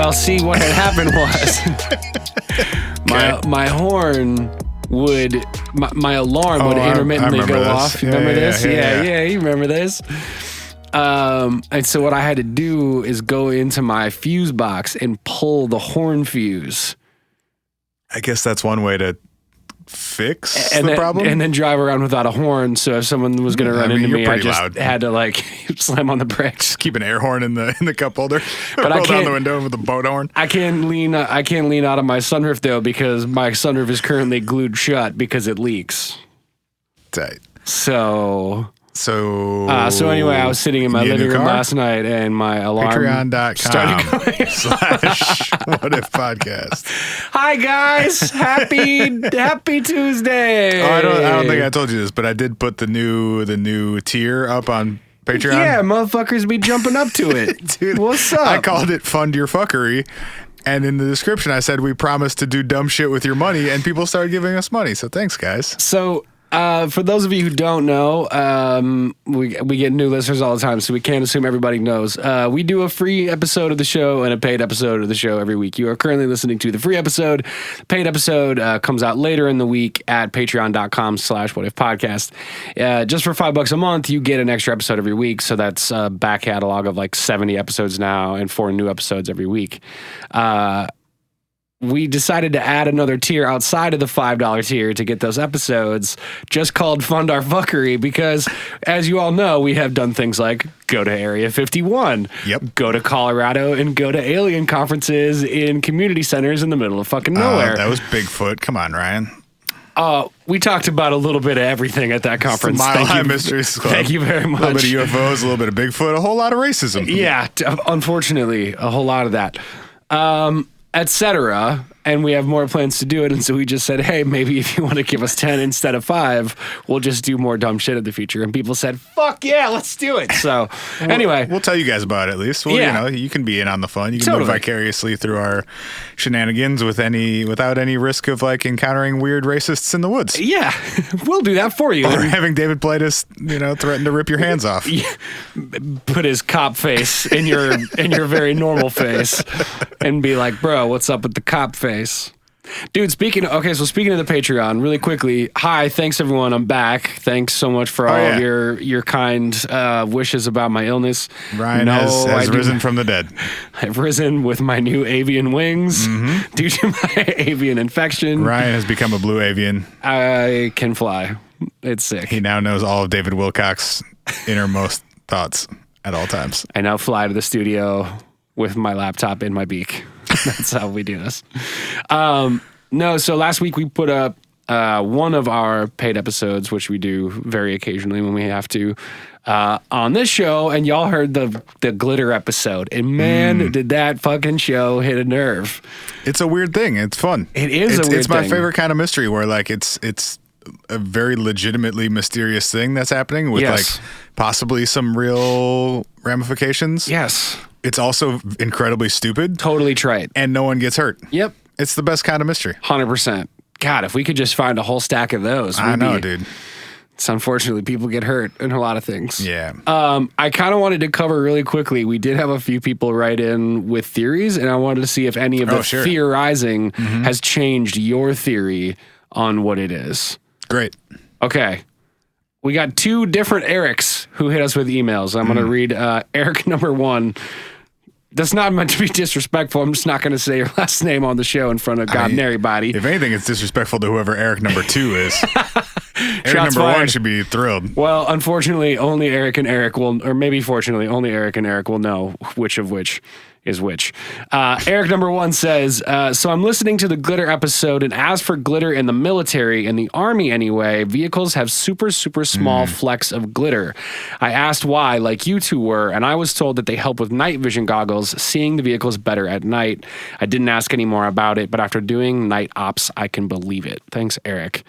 Well, see, what had happened was my horn would, my alarm would intermittently go off. You remember this? Yeah, you remember this. And so what I had to do is go into my fuse box and pull the horn fuse. I guess that's one way to fix the problem. And then drive around without a horn. So if someone was going to run into me, I just had to like slam on the brakes. Keep an air horn in the cup holder. But roll down the window with a boat horn. I can't lean out of my sunroof though, because my sunroof is currently glued shut because it leaks. Tight. So anyway, I was sitting in my living room last night and my alarm Patreon.com/What If Podcast. Hi guys, happy Tuesday. I don't think I told you this, but I did put the new tier up on Patreon. Yeah, motherfuckers be jumping up to it. Dude, what's up? I called it Fund Your Fuckery. And in the description, I said we promise to do dumb shit with your money, and people started giving us money. So thanks, guys. So for those of you who don't know, we get new listeners all the time, so we can't assume everybody knows. We do a free episode of the show and a paid episode of the show every week. You are currently listening to the free episode. The paid episode comes out later in the week at patreon.com/What If Podcast. Just for $5 a month, you get an extra episode every week. So that's a back catalog of like 70 episodes now and 4 new episodes every week. We decided to add another tier outside of the $5 tier to get those episodes, just called Fund Our Fuckery, because as you all know, we have done things like go to Area 51, go to Colorado, and go to alien conferences in community centers in the middle of fucking nowhere. That was Bigfoot. Come on, Ryan. We talked about a little bit of everything at that conference. Mile High Mysteries Club. Thank you very much. A little bit of UFOs, a little bit of Bigfoot, a whole lot of racism. Yeah, unfortunately, a whole lot of that. Etc. And we have more plans to do it. And so we just said, hey, maybe if you want to give us 10 instead of 5, we'll just do more dumb shit in the future. And people said, fuck yeah, let's do it. So anyway. We'll tell you guys about it at least. Well, you can be in on the fun. You can live vicariously through our shenanigans without any risk of like encountering weird racists in the woods. Yeah, we'll do that for you. Or having David Plaitis, threaten to rip your hands off. Put his cop face in your very normal face and be like, bro, what's up with the cop face? Dude, speaking of the Patreon, really quickly, hi, thanks everyone, I'm back. Thanks so much for all of your kind wishes about my illness. Ryan has risen from the dead. I've risen with my new avian wings due to my avian infection. Ryan has become a blue avian. I can fly. It's sick. He now knows all of David Wilcox's innermost thoughts at all times. I now fly to the studio with my laptop in my beak. That's how we do this. So last week we put up one of our paid episodes, which we do very occasionally when we have to, on this show, and y'all heard the glitter episode. And man, did that fucking show hit a nerve. It's a weird thing. It's fun. It is a weird thing. It's my favorite kind of mystery where like it's a very legitimately mysterious thing that's happening with like possibly some real ramifications. Yes. It's also incredibly stupid. Totally trite. And no one gets hurt. Yep. It's the best kind of mystery. 100%. God, if we could just find a whole stack of those. I know, dude. It's unfortunately people get hurt in a lot of things. Yeah. I kind of wanted to cover really quickly. We did have a few people write in with theories, and I wanted to see if any of the theorizing has changed your theory on what it is. Great. Okay. We got 2 different Erics who hit us with emails. I'm going to read Eric number 1. That's not meant to be disrespectful. I'm just not going to say your last name on the show in front of God and everybody. If anything, it's disrespectful to whoever Eric number 2 is. Eric number 1 should be thrilled. Well, unfortunately, only Eric and Eric will, or maybe fortunately, only Eric and Eric will know which of which is which. Eric number 1 says, so I'm listening to the glitter episode, and as for glitter in the military, in the army anyway, vehicles have super, super small flecks of glitter. I asked why, like you two were, and I was told that they help with night vision goggles, seeing the vehicles better at night. I didn't ask any more about it, but after doing night ops, I can believe it. Thanks, Eric.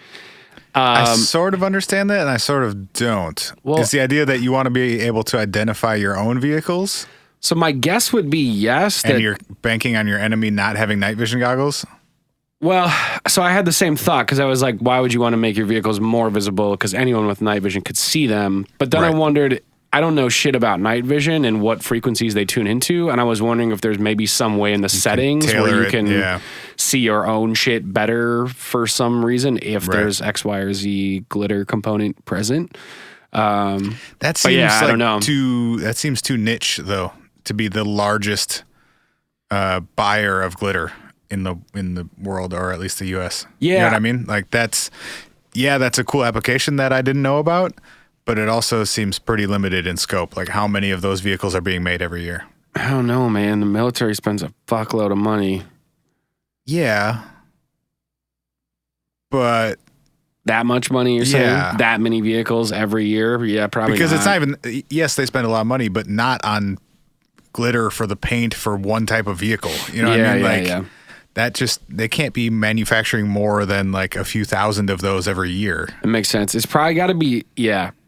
I sort of understand that, and I sort of don't. Well, it's the idea that you want to be able to identify your own vehicles. So my guess would be yes. And you're banking on your enemy not having night vision goggles? Well, so I had the same thought because I was like, why would you want to make your vehicles more visible? Because anyone with night vision could see them. But then I wondered, I don't know shit about night vision and what frequencies they tune into, and I was wondering if there's maybe some way in the settings where you can see your own shit better for some reason if there's X, Y, or Z glitter component present. That seems I don't know. That seems too niche though to be the largest buyer of glitter in the world, or at least the US. Yeah. You know what I mean? Like that's a cool application that I didn't know about, but it also seems pretty limited in scope. Like how many of those vehicles are being made every year? I don't know, man. The military spends a fuckload of money. Yeah. But that much money, you're saying? That many vehicles every year? Yeah, probably because not. it's not even, yes, they spend a lot of money, but not on glitter for the paint for one type of vehicle. You know what I mean? Like that they can't be manufacturing more than like a few thousand of those every year. It makes sense. It's probably got to be,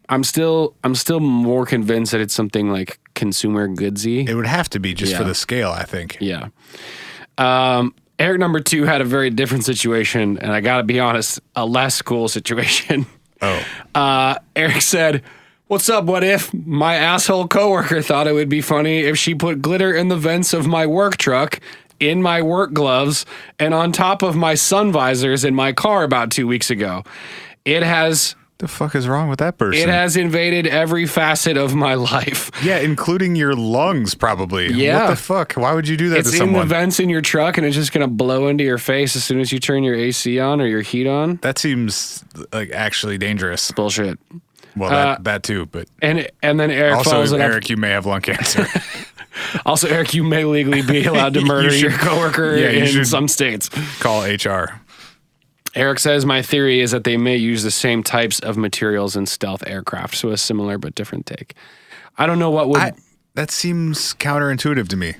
I'm still more convinced that it's something like consumer goodsy. It would have to be just for the scale, I think. Yeah. Eric number 2 had a very different situation, and I got to be honest, a less cool situation. Eric said, "What's up, what if? My asshole coworker thought it would be funny if she put glitter in the vents of my work truck, in my work gloves, and on top of my sun visors in my car about 2 weeks ago. It has... The fuck is wrong with that person? It has invaded every facet of my life." Yeah, including your lungs, probably. Yeah. What the fuck? Why would you do that to someone? It's in the vents in your truck, and it's just going to blow into your face as soon as you turn your AC on or your heat on. That seems like actually dangerous. Bullshit. Well, that too, but... And then Eric follows it up. Eric, you may have lung cancer. Also, Eric, you may legally be allowed to murder your coworker in some states. Call HR. Eric says, "My theory is that they may use the same types of materials in stealth aircraft, so a similar but different take." I don't know what would... that seems counterintuitive to me.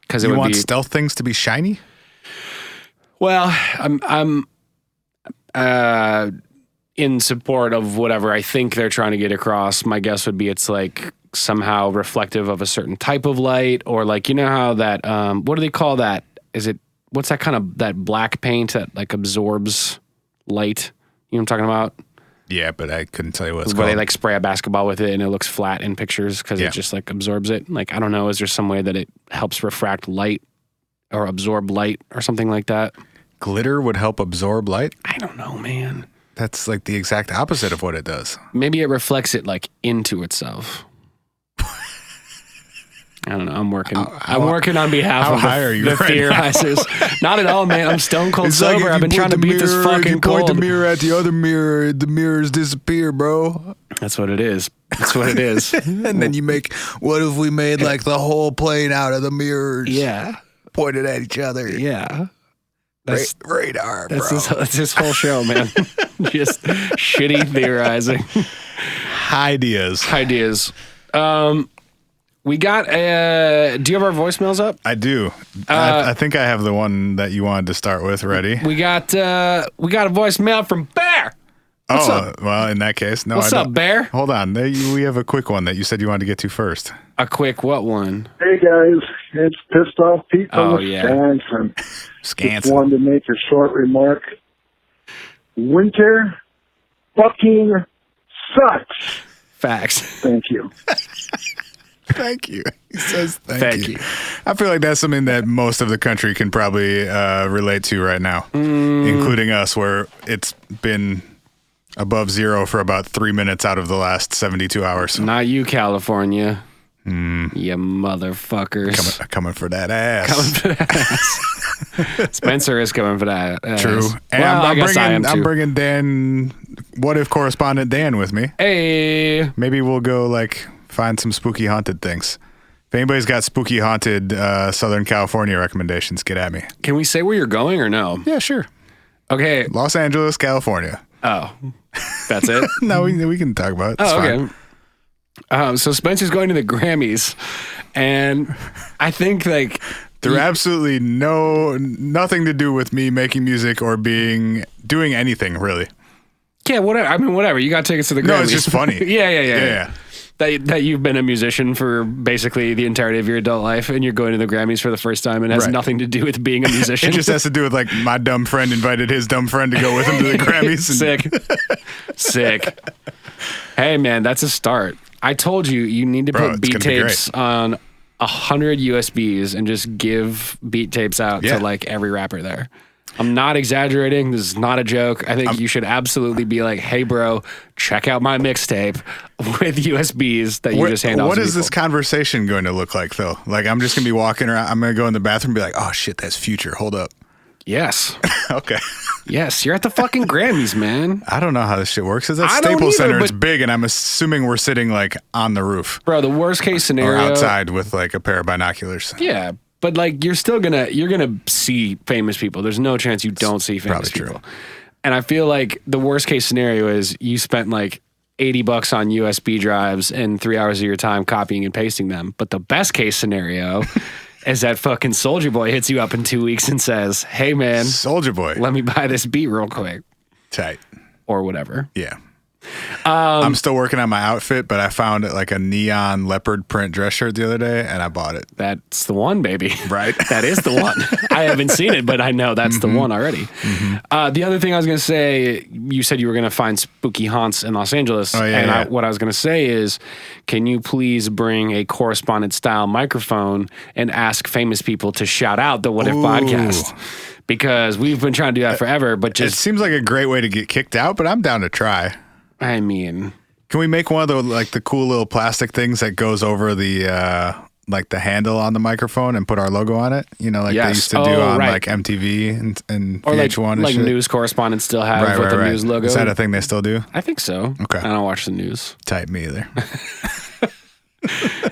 Because you want stealth things to be shiny? Well, I'm in support of whatever I think they're trying to get across. My guess would be it's like somehow reflective of a certain type of light, or like, you know how that, what do they call that? What's that kind of, that black paint that like absorbs light? You know what I'm talking about? Yeah, but I couldn't tell you what it's Where called. they like spray a basketball with it and it looks flat in pictures because it just like absorbs it. Like, I don't know, is there some way that it helps refract light or absorb light or something like that? Glitter would help absorb light? I don't know, man. That's like the exact opposite of what it does. Maybe it reflects it like into itself. I don't know. I'm working on behalf of the theorizers. Not at all, man. I'm stone cold sober. I've been trying to beat this fucking cold. Point the mirror at the other mirror, the mirrors disappear, bro. That's what it is. That's what it is. And then you make, what if we made like the whole plane out of the mirrors? Yeah. Pointed at each other. Yeah. That's radar, bro. That's this whole show, man. Just shitty theorizing. Ideas. We got do you have our voicemails up? I do. I think I have the one that you wanted to start with ready. We got a voicemail from Bear. What's up? Well, in that case, no. What's up, Bear? Hold on. We have a quick one that you said you wanted to get to first. A quick what one? Hey guys, it's Pissed Off Pete from Wisconsin. Just wanted to make a short remark. Winter fucking sucks. Facts. Thank you. Thank you. He says thank you. I feel like that's something that most of the country can probably relate to right now, including us, where it's been above zero for about 3 minutes out of the last 72 hours. Not you, California. You motherfuckers. Coming for that ass. Spencer is coming for that ass. True. And well, I'm bringing Dan, what if correspondent Dan with me. Hey. Maybe we'll go like find some spooky haunted things. If anybody's got spooky haunted Southern California recommendations, get at me. Can we say where you're going or no? Yeah, sure. Okay. Los Angeles, California. Oh, that's it? No, we can talk about it. It's okay. So Spencer's going to the Grammys, and I think like they're absolutely nothing to do with me making music or doing anything really. Yeah, whatever. I mean, whatever. You got tickets to the Grammys. No, it's just funny. Yeah. That you've been a musician for basically the entirety of your adult life, and you're going to the Grammys for the first time, and it has nothing to do with being a musician. It just has to do with like my dumb friend invited his dumb friend to go with him to the Grammys. Sick. Hey man, that's a start. I told you need to put beat tapes on 100 USBs and just give beat tapes out to like every rapper there. I'm not exaggerating. This is not a joke. I think you should absolutely be like, hey, bro, check out my mixtape with USBs that you just hand off to people. What is this conversation going to look like, though? Like, I'm just going to be walking around. I'm going to go in the bathroom and be like, oh, shit, that's Future. Hold up. Yes. Okay. Yes, you're at the fucking Grammys, man. I don't know how this shit works. It's at Staples Center. It's big, and I'm assuming we're sitting, like, on the roof. Bro, the worst case scenario. Or outside with, like, a pair of binoculars. Yeah, but like you're gonna see famous people. There's no chance you don't see famous people. True. And I feel like the worst case scenario is you spent like $80 on USB drives and 3 hours of your time copying and pasting them. But the best case scenario is that fucking Soulja Boy hits you up in 2 weeks and says, "Hey man, Soulja Boy, let me buy this beat real quick." Tight. Or whatever. Yeah. I'm still working on my outfit, but I found like a neon leopard print dress shirt the other day, and I bought it. That's the one, baby. Right? That is the one. I haven't seen it, but I know that's the one already. The other thing I was going to say, you said you were going to find spooky haunts in Los Angeles. Oh, yeah, what I was going to say is, can you please bring a correspondent-style microphone and ask famous people to shout out the What If podcast? Because we've been trying to do that forever, but just... It seems like a great way to get kicked out, but I'm down to try. I mean... Can we make one of those, like, the cool little plastic things that goes over the, like, the handle on the microphone and put our logo on it? You know, like they used to do on, like, MTV and or VH1 like shit. news correspondents still have with the news logo. Is that a thing they still do? I think so. Okay. I don't watch the news. Tight, me either.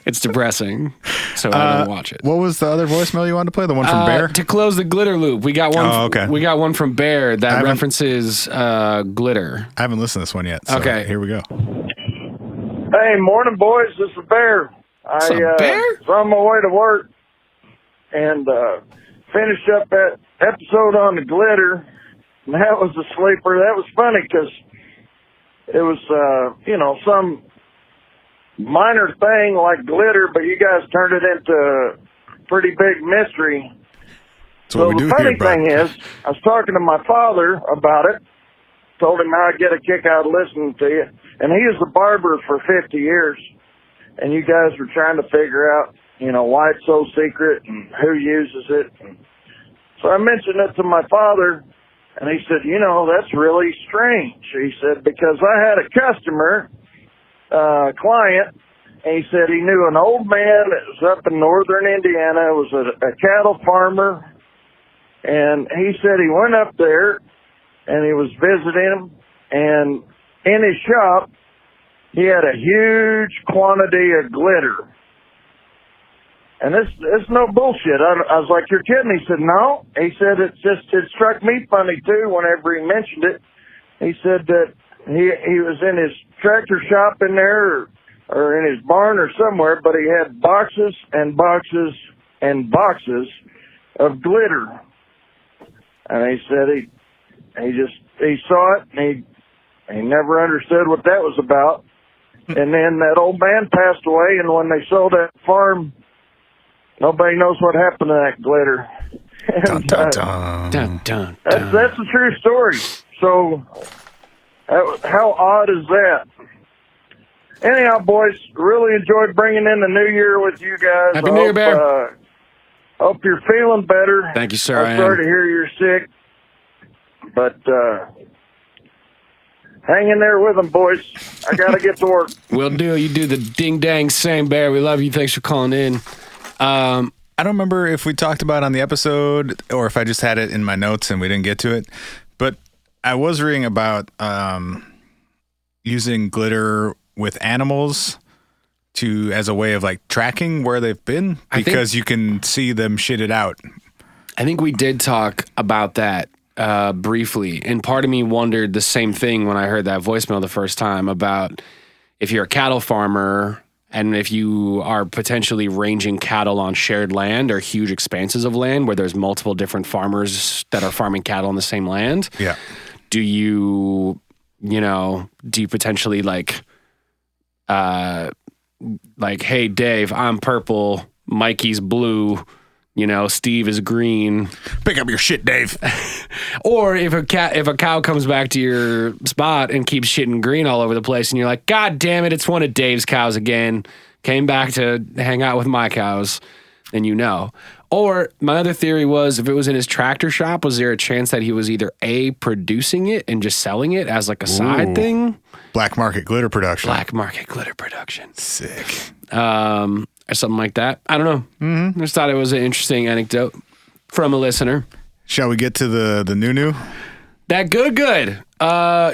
It's depressing, so I don't watch it. What was the other voicemail you wanted to play? The one from Bear? To close the glitter loop, we got one. We got one from Bear that references glitter. I haven't listened to this one yet. So okay, here we go. Hey, morning, boys. This is Bear. What's up, Bear? Was on my way to work and finished up that episode on the glitter. And that was a sleeper. That was funny because it was, some minor thing like glitter, but you guys turned it into a pretty big mystery. So the funny thing is, I was talking to my father about it, told him how I'd get a kick out of listening to you, and he was a barber for 50 years, and you guys were trying to figure out, why it's so secret and who uses it. So I mentioned it to my father, and he said, that's really strange. He said, because I had a customer, client, and he said he knew an old man that was up in northern Indiana. It was a cattle farmer, and he said he went up there and he was visiting him, and in his shop he had a huge quantity of glitter. And it's no bullshit. I was like, you're kidding? He said, no. He said it struck me funny too whenever he mentioned it. He said that he was in his tractor shop in there or in his barn or somewhere, but he had boxes and boxes and boxes of glitter. And he said he saw it and he never understood what that was about. And then that old man passed away, and when they sold that farm, nobody knows what happened to that glitter. And, that's a true story. So how odd is that? Anyhow, boys, really enjoyed bringing in the new year with you guys. Happy New Year, Bear. Hope you're feeling better. Thank you, sir. I'm sorry to hear you're sick, but hang in there with them, boys. I got to get to work. Will do. You do the ding-dang same, Bear. We love you. Thanks for calling in. I don't remember if we talked about it on the episode or if I just had it in my notes and we didn't get to it, but I was reading about using glitter with animals as a way of like tracking where they've been because you can see them shit it out. I think we did talk about that briefly, and part of me wondered the same thing when I heard that voicemail the first time about if you're a cattle farmer and if you are potentially ranging cattle on shared land or huge expanses of land where there's multiple different farmers that are farming cattle on the same land. Yeah. Do you potentially like, hey, Dave, I'm purple, Mikey's blue, Steve is green. Pick up your shit, Dave. Or if a cow comes back to your spot and keeps shitting green all over the place, and you're like, God damn it, it's one of Dave's cows again. Came back to hang out with my cows, then Or my other theory was, if it was in his tractor shop, was there a chance that he was either A, producing it and just selling it as like a side thing? Black market glitter production. Sick. Or something like that. I don't know. Mm-hmm. I just thought it was an interesting anecdote from a listener. Shall we get to the new? That good.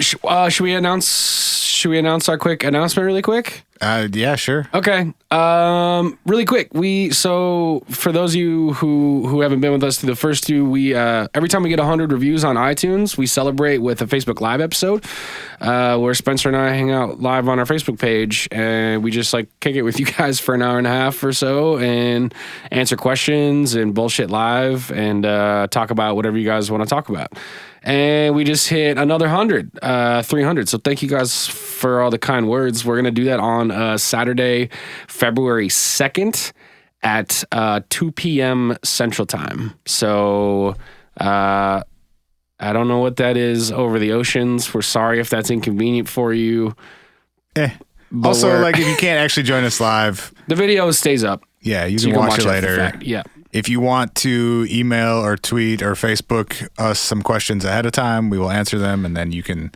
Should we announce our quick announcement really quick? Yeah, sure. Okay. Really quick. So for those of you who haven't been with us through the first two, we every time we get 100 reviews on iTunes, we celebrate with a Facebook Live episode where Spencer and I hang out live on our Facebook page, and we just like kick it with you guys for an hour and a half or so and answer questions and bullshit live and talk about whatever you guys want to talk about. And we just hit another 300. So thank you guys for all the kind words. We're going to do that on Saturday, February 2nd at 2 p.m. Central Time. So I don't know what that is over the oceans. We're sorry if that's inconvenient for you. Also, like, if you can't actually join us live, the video stays up. Yeah, you can watch it later. Yeah. If you want to email or tweet or Facebook us some questions ahead of time, we will answer them, and then you can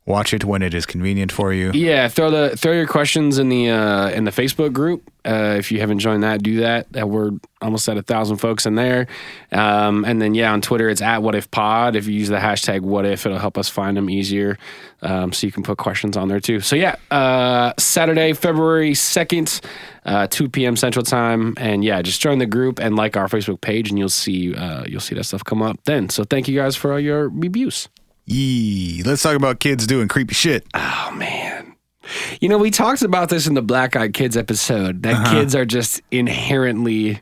watch it when it is convenient for you. Yeah, throw your questions in the Facebook group. If you haven't joined that, do that. We're almost at 1,000 folks in there. And then on Twitter it's @WhatIfPod. If you use the hashtag #WhatIf, it'll help us find them easier. So you can put questions on there too. So Saturday, February 2nd, 2 p.m. Central Time, and just join the group and like our Facebook page, and you'll see that stuff come up then. So thank you guys for all your reviews. Let's talk about kids doing creepy shit. Oh, man. We talked about this in the Black Eyed Kids episode, that kids are just inherently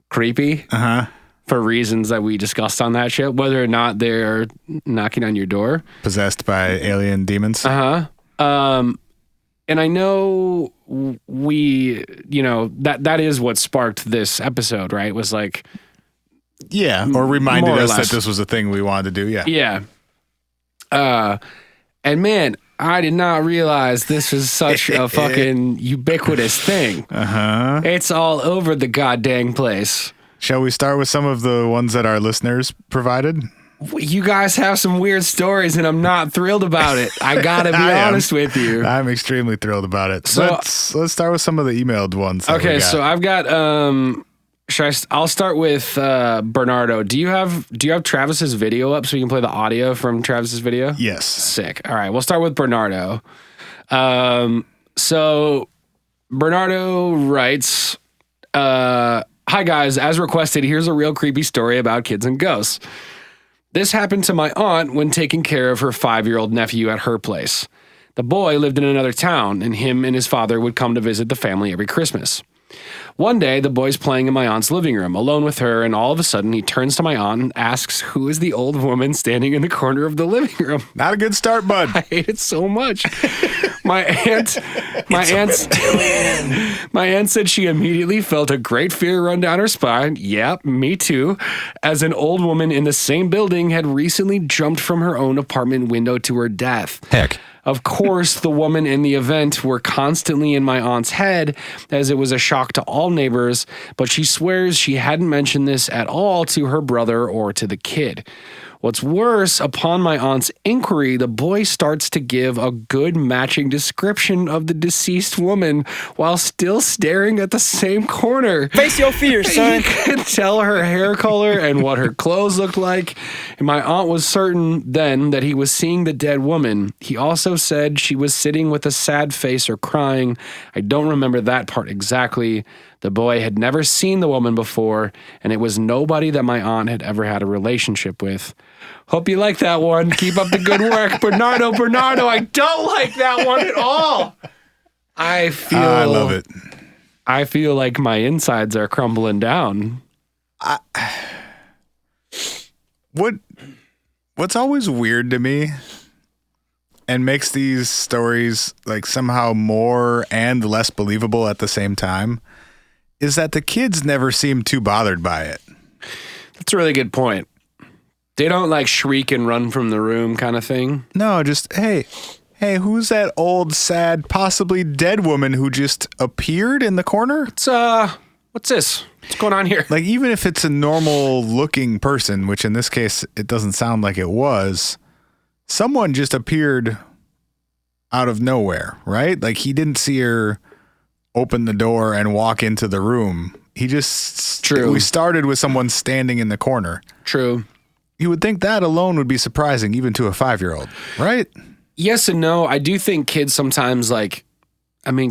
creepy for reasons that we discussed on that show, whether or not they're knocking on your door. Possessed by alien demons. And I know that is what sparked this episode, right? Was like... Yeah, or reminded us that this was a thing we wanted to do, yeah. Yeah. And man, I did not realize this was such a fucking ubiquitous thing. It's all over the goddamn place. Shall we start with some of the ones that our listeners provided? You guys have some weird stories, and I'm not thrilled about it. I gotta be honest with you. I'm extremely thrilled about it. So let's start with some of the emailed ones. Okay, so I've got I'll start with Bernardo. Do you have Travis's video up so we can play the audio from Travis's video? Yes. Sick. All right, we'll start with Bernardo. So Bernardo writes, "Hi guys, as requested, here's a real creepy story about kids and ghosts. This happened to my aunt when taking care of her 5-year-old nephew at her place. The boy lived in another town, and him and his father would come to visit the family every Christmas. One day, the boy's playing in my aunt's living room, alone with her, and all of a sudden, he turns to my aunt and asks, 'Who is the old woman standing in the corner of the living room?' Not a good start, bud. I hate it so much. My aunt said she immediately felt a great fear run down her spine. Yep, me too. As an old woman in the same building had recently jumped from her own apartment window to her death. Heck. Of course, the woman in the event were constantly in my aunt's head, as it was a shock to all neighbors, but she swears she hadn't mentioned this at all to her brother or to the kid. What's worse, upon my aunt's inquiry, the boy starts to give a good matching description of the deceased woman while still staring at the same corner. Face your fears, son. He could tell her hair color and what her clothes looked like. And my aunt was certain then that he was seeing the dead woman. He also said she was sitting with a sad face or crying. I don't remember that part exactly. The boy had never seen the woman before, and it was nobody that my aunt had ever had a relationship with. Hope you like that one. Keep up the good work. Bernardo, I don't like that one at all. I love it. I feel like my insides are crumbling down. What's always weird to me and makes these stories like somehow more and less believable at the same time is that the kids never seem too bothered by it. That's a really good point. They don't like shriek and run from the room kind of thing. No, just, hey, who's that old, sad, possibly dead woman who just appeared in the corner? What's this? What's going on here? Like, even if it's a normal looking person, which in this case, it doesn't sound like it was, someone just appeared out of nowhere, right? Like, he didn't see her open the door and walk into the room. He just... True. We started with someone standing in the corner. True. You would think that alone would be surprising even to a 5-year-old, right? Yes and no. I do think kids sometimes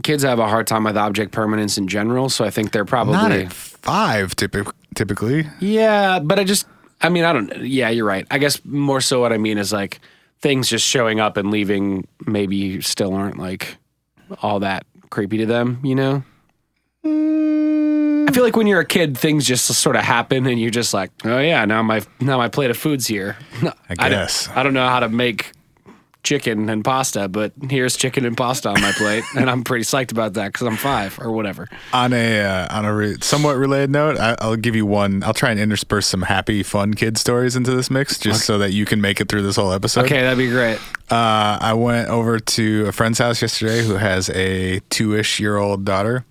kids have a hard time with object permanence in general, so I think they're probably... Not at 5, typically. Yeah, but I don't... Yeah, you're right. I guess more so what I mean is like things just showing up and leaving maybe still aren't like all that creepy to them, you know? I feel like when you're a kid, things just sort of happen and you're just like, oh yeah, now my plate of food's here. I guess. I don't know how to make chicken and pasta, but here's chicken and pasta on my plate, and I'm pretty psyched about that because I'm 5 or whatever. On a somewhat related note, I'll give you one. I'll try and intersperse some happy, fun kid stories into this mix, just so that you can make it through this whole episode. Okay, that'd be great. I went over to a friend's house yesterday who has a 2-ish-year-old daughter,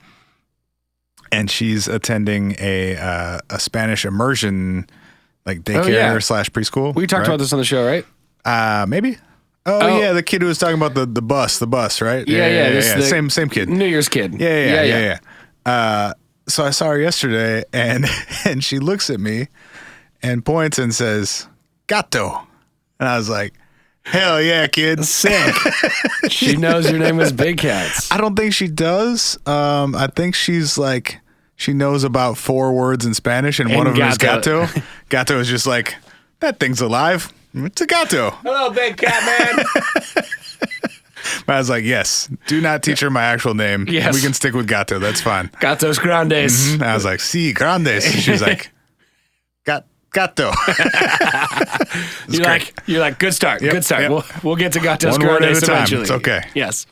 and she's attending a Spanish immersion, like daycare / preschool. We talked about this on the show, right? Maybe. Oh, yeah, the kid who was talking about the bus, right? Yeah. Same kid. New Year's kid. Yeah. So I saw her yesterday, and she looks at me and points and says, "Gato," and I was like, "Hell yeah, kid, sick." She knows your name is Big Cats. I don't think she does. I think she's like, she knows about 4 words in Spanish, and one of them is gato. Gato is just like, that thing's alive. It's a gato. Hello, Big Cat Man. I was like, yes, do not teach her my actual name. Yes. We can stick with gato. That's fine. Gatos Grandes. Mm-hmm. I was like, sí, grandes. She was like, gato. You're like, good start. Yep, good start. Yep. We'll get to Gatos One word Grandes at a time. eventually. It's okay. Yes.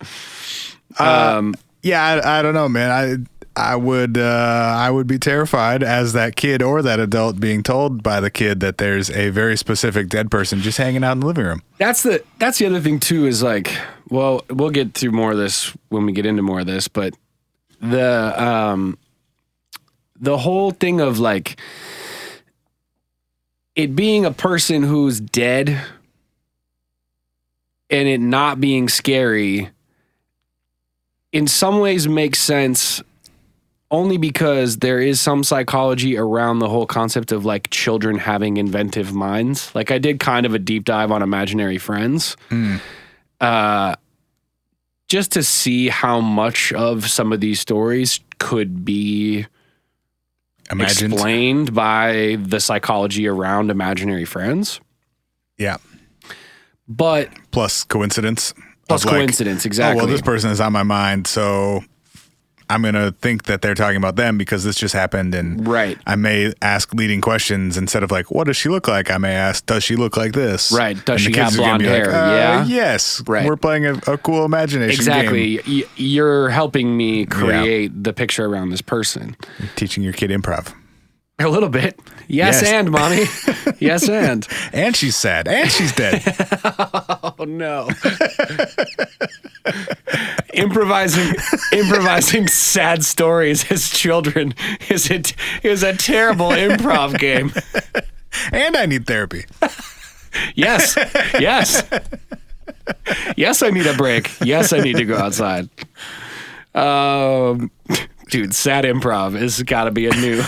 Yeah, I don't know, man. I would be terrified as that kid or that adult being told by the kid that there's a very specific dead person just hanging out in the living room. That's the other thing too, is like, well, we'll get through more of this when we get into more of this, but the whole thing of like it being a person who's dead and it not being scary in some ways makes sense, only because there is some psychology around the whole concept of like children having inventive minds. Like I did kind of a deep dive on imaginary friends, just to see how much of some of these stories could be explained by the psychology around imaginary friends. Yeah. But plus coincidence. Exactly. Oh, well, this person is on my mind, so I'm going to think that they're talking about them because this just happened. And right. I may ask leading questions instead of like, what does she look like? I may ask, does she look like this? Right. Does and she have blonde hair? Like, yes. Right. We're playing a cool imagination game. Exactly. You're helping me create the picture around this person. You're teaching your kid improv. A little bit. Yes. And, mommy. Yes, and. And she's sad. And she's dead. Oh, no. Improvising sad stories as children is a terrible improv game. And I need therapy. Yes. Yes, I need a break. Yes, I need to go outside. Dude, sad improv has got to be a new...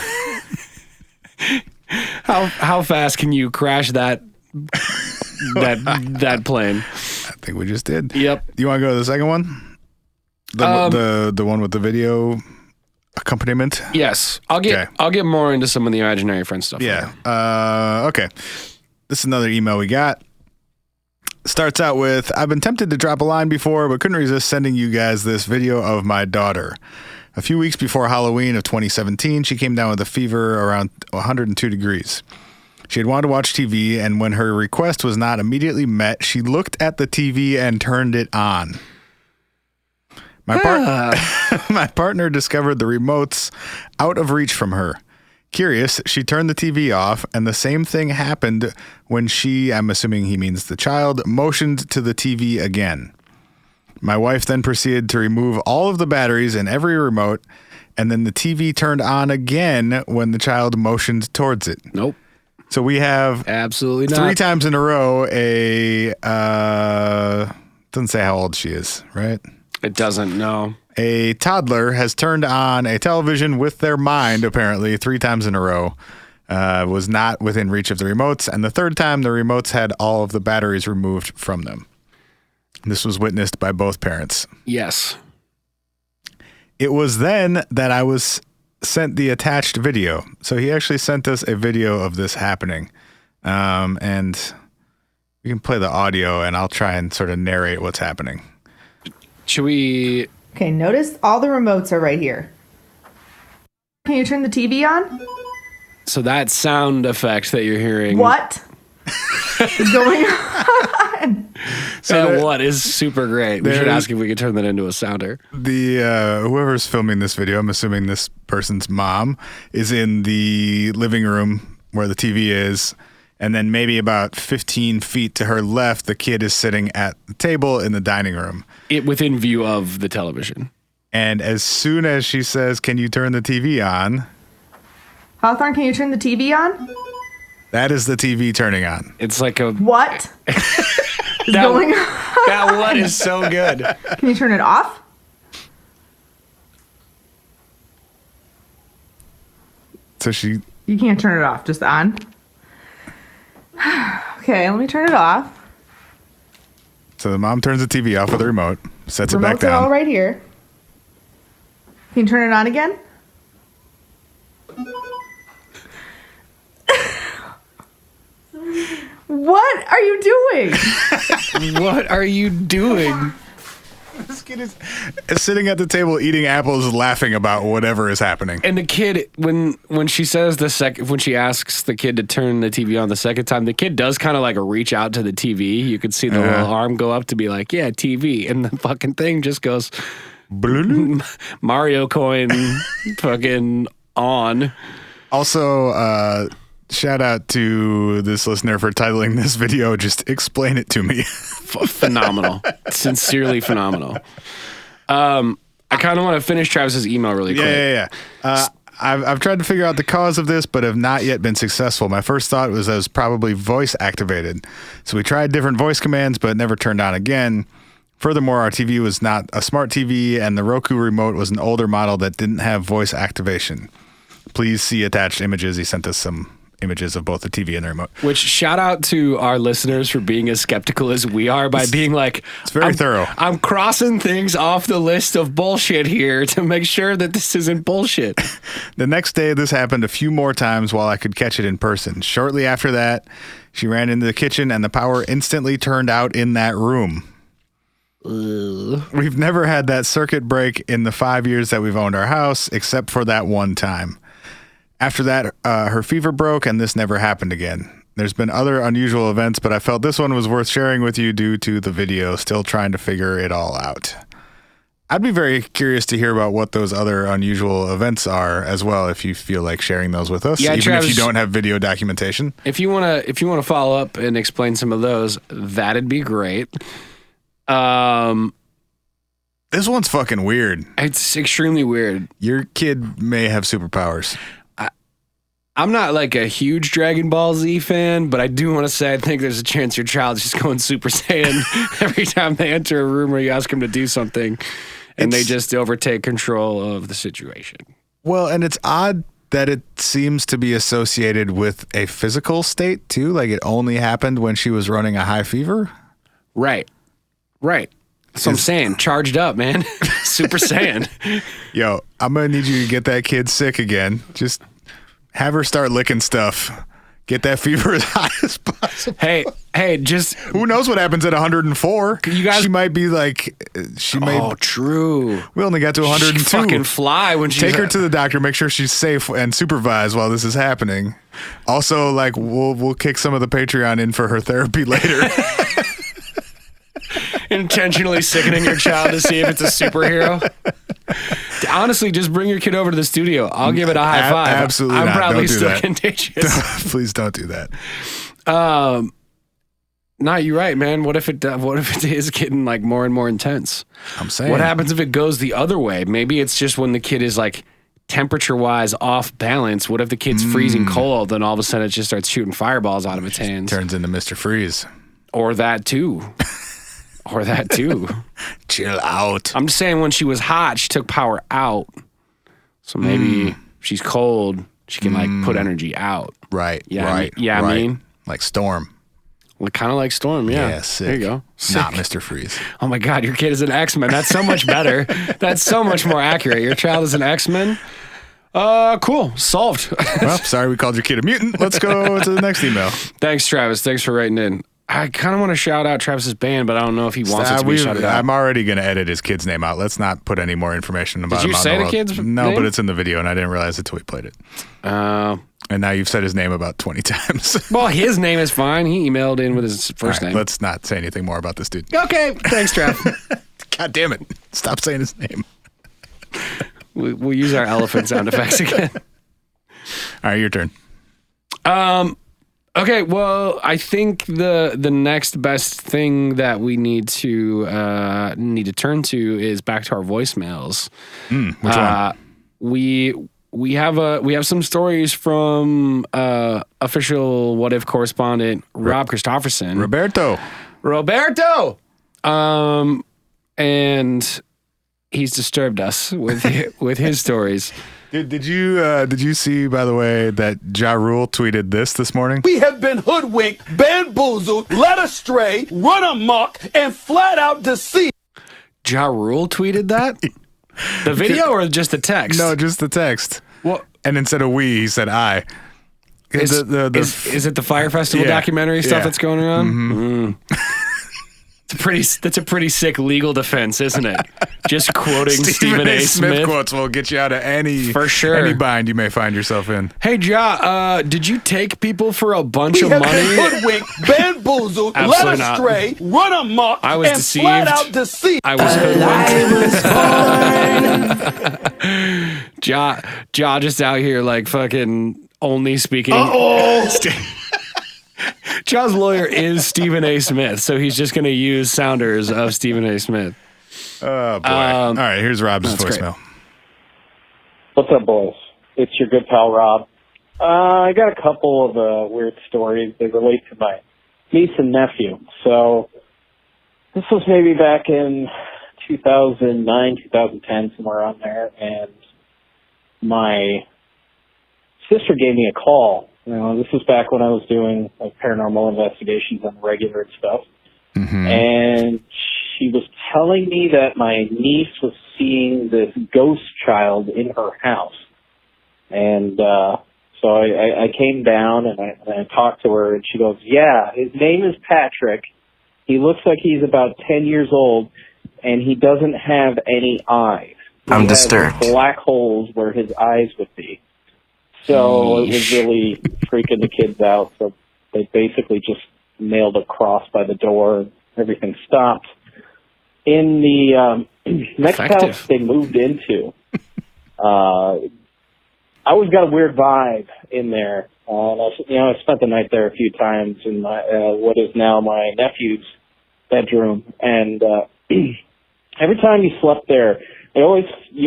How fast can you crash that plane? I think we just did. Yep. Do you want to go to the second one? The one with the video accompaniment? Yes. I'll get more into some of the imaginary friend stuff. Yeah. Okay. This is another email we got. Starts out with, I've been tempted to drop a line before, but couldn't resist sending you guys this video of my daughter. A few weeks before Halloween of 2017, she came down with a fever around 102 degrees. She had wanted to watch TV, and when her request was not immediately met, she looked at the TV and turned it on. My partner discovered the remotes out of reach from her. Curious, she turned the TV off, and the same thing happened when she, I'm assuming he means the child, motioned to the TV again. My wife then proceeded to remove all of the batteries in every remote, and then the TV turned on again when the child motioned towards it. Nope. So we have absolutely not 3 times in a row doesn't say how old she is, right? It doesn't, no. A toddler has turned on a television with their mind, apparently, 3 times in a row. Was not within reach of the remotes. And the third time, the remotes had all of the batteries removed from them. This was witnessed by both parents. Yes. It was then that I was sent the attached video. So he actually sent us a video of this happening. And we can play the audio, and I'll try and sort of narrate what's happening. Should we... Okay, notice all the remotes are right here. Can you turn the TV on? So that sound effect that you're hearing... What is going on? So what is super great. We should ask if we could turn that into a sounder. The whoever's filming this video, I'm assuming this person's mom, is in the living room where the TV is. And then maybe about 15 feet to her left, the kid is sitting at the table in the dining room. Within view of the television. And as soon as she says, "Can you turn the TV on?" Hawthorne, can you turn the TV on? That is the TV turning on. It's like a... What is going on? That what is so good. Can you turn it off? So she... You can't turn it off, just on. Okay, let me turn it off. So the mom turns the TV off with the remote, sets it back Remotes are all down. right here. Can you turn it on again? What are you doing? What are you doing? This kid is sitting at the table eating apples, laughing about whatever is happening. And the kid, when she says when she asks the kid to turn the TV on the second time, the kid does kind of like reach out to the TV. You could see the little arm go up to be like, yeah, TV. And the fucking thing just goes Mario coin fucking on. Also, shout out to this listener for titling this video, "Just Explain It to Me." Phenomenal. Sincerely phenomenal. I kind of want to finish Travis's email really quick. Yeah. I've tried to figure out the cause of this, but have not yet been successful. My first thought was that it was probably voice activated. So we tried different voice commands, but it never turned on again. Furthermore, our TV was not a smart TV, and the Roku remote was an older model that didn't have voice activation. Please see attached images. He sent us some images of both the TV and the remote. Which, shout out to our listeners for being as skeptical as we are by being like, it's very thorough. I'm crossing things off the list of bullshit here to make sure that this isn't bullshit. The next day, this happened a few more times while I could catch it in person. Shortly after that, she ran into the kitchen and the power instantly turned out in that room. We've never had that circuit break in the 5 years that we've owned our house, except for that one time. After that, her fever broke, and this never happened again. There's been other unusual events, but I felt this one was worth sharing with you due to the video. Still trying to figure it all out. I'd be very curious to hear about what those other unusual events are as well, if you feel like sharing those with us, even Travis, if you don't have video documentation. If you wanna follow up and explain some of those, that'd be great. This one's fucking weird. It's extremely weird. Your kid may have superpowers. I'm not like a huge Dragon Ball Z fan, but I do want to say I think there's a chance your child's just going Super Saiyan every time they enter a room where you ask them to do something, and they just overtake control of the situation. Well, and it's odd that it seems to be associated with a physical state too. Like it only happened when she was running a high fever. Right. So I'm saying, charged up, man. Super Saiyan. Yo, I'm going to need you to get that kid sick again. Just have her start licking stuff. Get that fever as high as possible. Hey, just... Who knows what happens at 104? You guys... She might be like... Oh, true. We only got to 102. She fucking fly when she's... Take her to the doctor, make sure she's safe and supervised while this is happening. Also, like, we'll kick some of the Patreon in for her therapy later. Intentionally sickening your child to see if it's a superhero. Honestly, just bring your kid over to the studio. I'll give it a high five. Absolutely I'm not. probably Don't do still that. contagious. Please don't do that. No, you're right, man. What if it is getting like more and more intense? I'm saying. What happens if it goes the other way? Maybe it's just when the kid is like temperature-wise off balance. What if the kid's freezing cold, and all of a sudden it just starts shooting fireballs out of its hands? Turns into Mr. Freeze. Or that too. Chill out. I'm just saying, when she was hot, she took power out. So maybe if she's cold, she can like put energy out. Right. Yeah, right. I right. mean, like Storm. kind of like Storm. Yeah. Yeah, sick. There you go. Not Mr. Freeze. Oh my God, your kid is an X-Men. That's so much better. That's so much more accurate. Your child is an X-Men. Cool. Solved. Well, sorry we called your kid a mutant. Let's go to the next email. Thanks, Travis. Thanks for writing in. I kind of want to shout out Travis's band, but I don't know if he wants it to be shouted out. I'm already going to edit his kid's name out. Let's not put any more information about him. Did you say the kid's No, name? but it's in the video, and I didn't realize it until we played it. And now you've said his name about 20 times. Well, his name is fine. He emailed in with his first name. Let's not say anything more about this dude. Okay. Thanks, Trav. God damn it. Stop saying his name. We'll use our elephant sound effects again. All right, your turn. Okay, well, I think the next best thing that we need to turn to is back to our voicemails. Which one? We have some stories from official What If correspondent Rob Christofferson. Roberto. And he's disturbed us with his stories. Did you see, by the way, that Ja Rule tweeted this morning? We have been hoodwinked, bamboozled, led astray, run amok, and flat out deceived. Ja Rule tweeted that? The video or just the text? No, just the text. What? And instead of we, he said I. Is it the Fire Festival documentary stuff that's going around? Mm-hmm. That's a pretty sick legal defense, isn't it? Just quoting Stephen A. Smith quotes will get you out of any bind you may find yourself in. Hey, Ja, did you take people for a bunch of money? Hoodwinked, bamboozled, led astray, run amok, I was and deceived. flat out deceived. I was hoodwinked. Ja just out here like fucking only speaking. Ja's lawyer is Stephen A. Smith, so he's just going to use sounders of Stephen A. Smith. Oh, boy. All right, here's Rob's voicemail. Great. What's up, boys? It's your good pal, Rob. I got a couple of weird stories that relate to my niece and nephew. So this was maybe back in 2009, 2010, somewhere around there, and my sister gave me a call. You know, this was back when I was doing like paranormal investigations on the regular and stuff. Mm-hmm. And she was telling me that my niece was seeing this ghost child in her house. And so I came down and I talked to her, and she goes, yeah, his name is Patrick. He looks like he's about 10 years old, and he doesn't have any eyes. I'm disturbed. Black holes where his eyes would be. So it was really freaking the kids out. So they basically just nailed a cross by the door, and everything stopped. In the next house they moved into, I always got a weird vibe in there. And I spent the night there a few times in my what is now my nephew's bedroom, and every time you slept there, you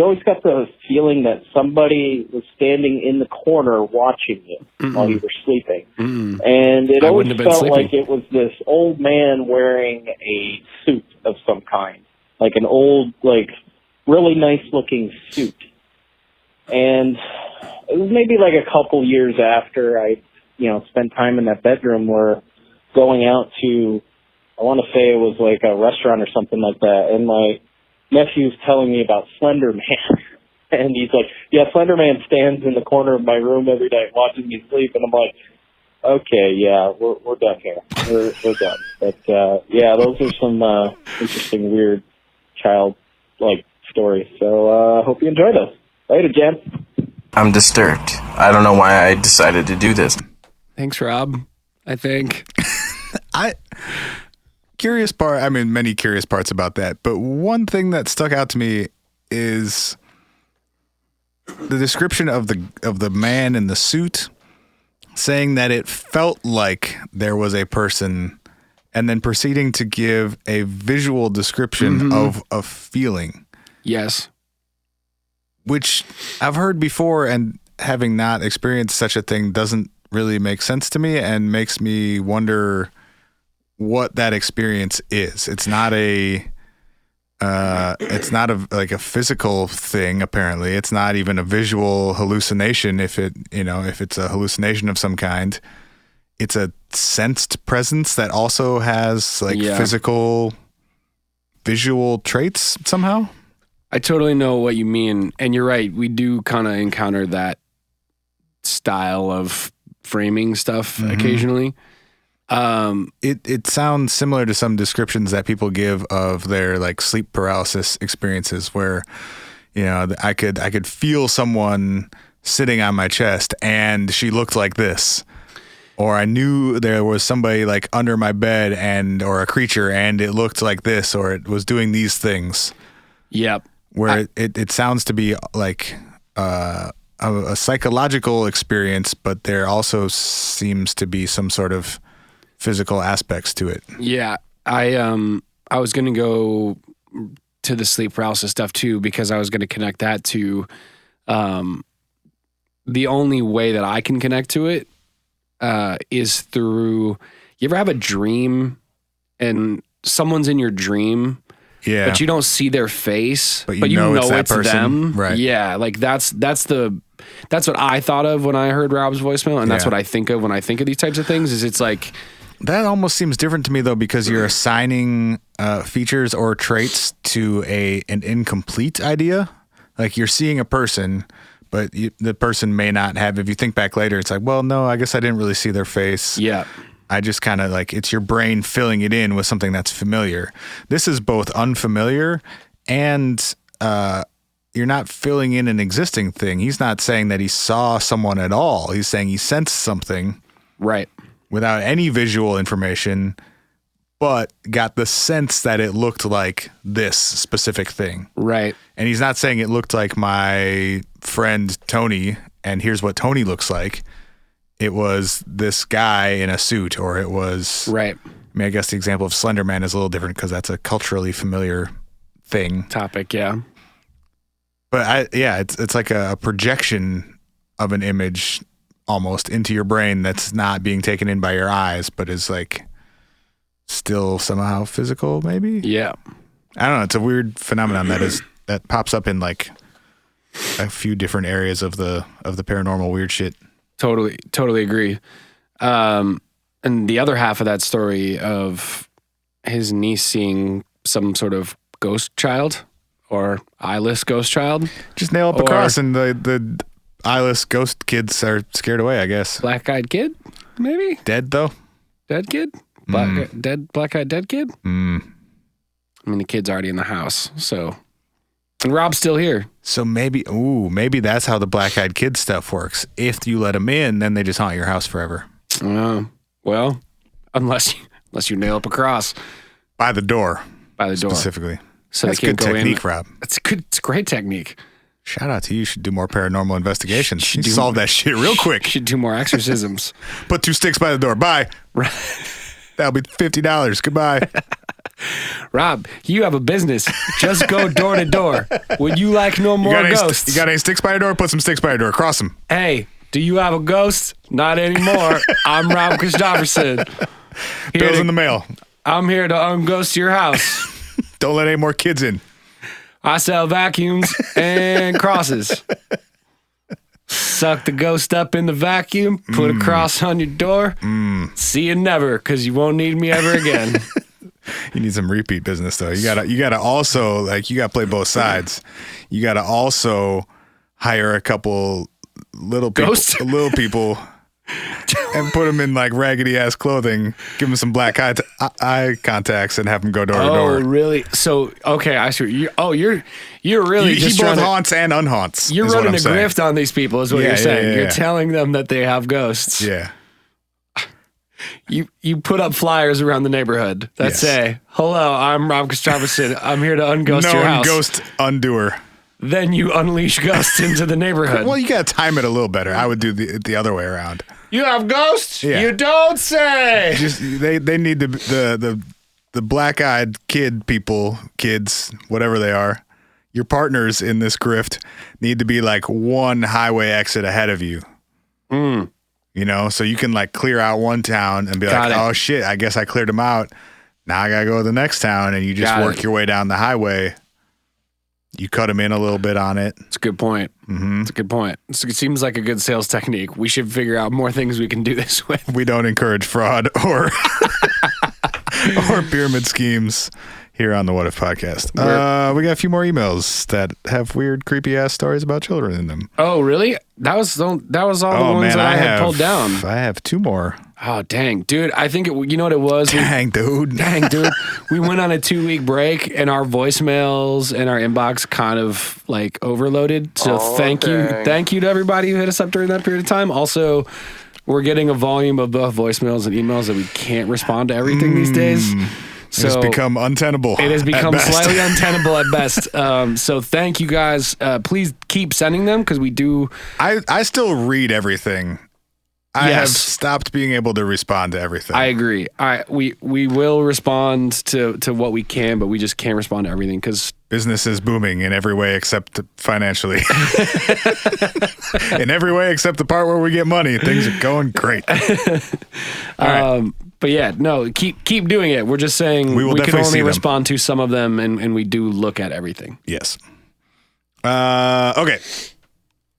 always got the feeling that somebody was standing in the corner watching you while you were sleeping. And it always felt like it was this old man wearing a suit of some kind, like an old, like really nice looking suit. And it was maybe like a couple years after I, spent time in that bedroom, where going out to, I want to say it was like a restaurant or something like that, and my nephew's telling me about Slender Man. And he's like, yeah, Slender Man stands in the corner of my room every night watching me sleep. And I'm like, okay, yeah, we're done here. We're done. But, yeah, those are some interesting, weird child-like stories. So hope you enjoy those. Later, Jen. I'm disturbed. I don't know why I decided to do this. Thanks, Rob, I think. Curious part, many curious parts about that, but one thing that stuck out to me is the description of the man in the suit, saying that it felt like there was a person, and then proceeding to give a visual description of a feeling. Yes. Which I've heard before, and having not experienced such a thing doesn't really make sense to me and makes me wonder what that experience is. It's not like a physical thing. Apparently, it's not even a visual hallucination. If it's a hallucination of some kind, it's a sensed presence that also has physical, visual traits somehow. I totally know what you mean, and you're right. We do kind of encounter that style of framing stuff occasionally. It sounds similar to some descriptions that people give of their like sleep paralysis experiences, where I could feel someone sitting on my chest and she looked like this, or I knew there was somebody like under my bed or a creature and it looked like this, or it was doing these things. Yep. Where it sounds to be like a psychological experience, but there also seems to be some sort of physical aspects to it. Yeah. I was going to go to the sleep paralysis stuff too, because I was going to connect that to the only way that I can connect to it is through, you ever have a dream and someone's in your dream, but you don't see their face, but you know it's them. Right. Yeah. Like that's what I thought of when I heard Rob's voicemail. And that's what I think of when I think of these types of things, is it's like, that almost seems different to me though, because you're assigning features or traits to an incomplete idea. Like you're seeing a person, but the person may not have, if you think back later, it's like, well, no, I guess I didn't really see their face. Yeah. I just kind of like, it's your brain filling it in with something that's familiar. This is both unfamiliar and you're not filling in an existing thing. He's not saying that he saw someone at all. He's saying he sensed something. Right. Without any visual information, but got the sense that it looked like this specific thing. Right. And he's not saying it looked like my friend Tony, and here's what Tony looks like. It was this guy in a suit, or it was... Right. I mean, I guess the example of Slender Man is a little different because that's a culturally familiar thing. Topic, yeah. But it's like a projection of an image almost into your brain that's not being taken in by your eyes, but is like still somehow physical, maybe? Yeah. I don't know. It's a weird phenomenon that pops up in like a few different areas of the paranormal weird shit. Totally agree. And the other half of that story of his niece seeing some sort of ghost child or eyeless ghost child. Just nail up a cross and the eyeless ghost kids are scared away, I guess. Black-eyed kid, maybe? Dead, though? Dead kid? Black-eyed dead kid? I mean, the kid's already in the house, so... And Rob's still here. So maybe that's how the black-eyed kid stuff works. If you let them in, then they just haunt your house forever. Well, unless you nail up a cross. By the door. Specifically. So that's good technique, Rob. It's a great technique. Shout out to you. You should do more paranormal investigations. You solve that shit real quick. Should do more exorcisms. Put 2 sticks by the door. Bye. That'll be $50. Goodbye. Rob, you have a business. Just go door to door. Would you like no more ghosts? You got any sticks by your door? Put some sticks by your door. Cross them. Hey, do you have a ghost? Not anymore. I'm Rob Christofferson. Bill's in the mail. I'm here to unghost your house. Don't let any more kids in. I sell vacuums and crosses. Suck the ghost up in the vacuum, put a cross on your door. See you never, because you won't need me ever again. You need some repeat business though. You gotta also, like, you gotta play both sides. You gotta also hire a couple little people and put them in like raggedy ass clothing, give them some black eye contacts, and have them go door to door. Oh, really? So, okay, I see. You're really just he both trying to, haunts and unhaunts. You're running a grift on these people, is what you're saying. Yeah. You're telling them that they have ghosts. Yeah. You put up flyers around the neighborhood that say, "Hello, I'm Rob Christofferson. I'm here to unghost your house." Ghost undoer. then you unleash ghosts into the neighborhood. Well, you got to time it a little better. I would do the other way around. You have ghosts? Yeah. You don't say. Just they need the black-eyed kids, whatever they are. Your partners in this grift need to be like one highway exit ahead of you. You know, so you can like clear out one town and be oh shit, I guess I cleared them out. Now I gotta go to the next town, and you just work your way down the highway. You cut them in a little bit on it. It's a good point. Mm-hmm. It's a good point. It seems like a good sales technique. We should figure out more things we can do this with. We don't encourage fraud or pyramid schemes here on the What If Podcast. We got a few more emails that have weird, creepy ass stories about children in them. Oh, really? That was all the ones that I had pulled down. I have two more. Oh, dang, dude. I think you know what it was? Dang, dude. We went on a 2-week break, and our voicemails and our inbox kind of like overloaded. So thank you to everybody who hit us up during that period of time. Also, we're getting a volume of both voicemails and emails that we can't respond to everything these days. So it's become untenable. It has become slightly untenable at best. So thank you guys. Please keep sending them because we do. I still read everything. I have stopped being able to respond to everything. I agree. We will respond to what we can, but we just can't respond to everything because business is booming in every way except financially. In every way except the part where we get money, things are going great. All right. But yeah, no, keep doing it. We're just saying we can only respond to some of them, and we do look at everything. Yes. Okay.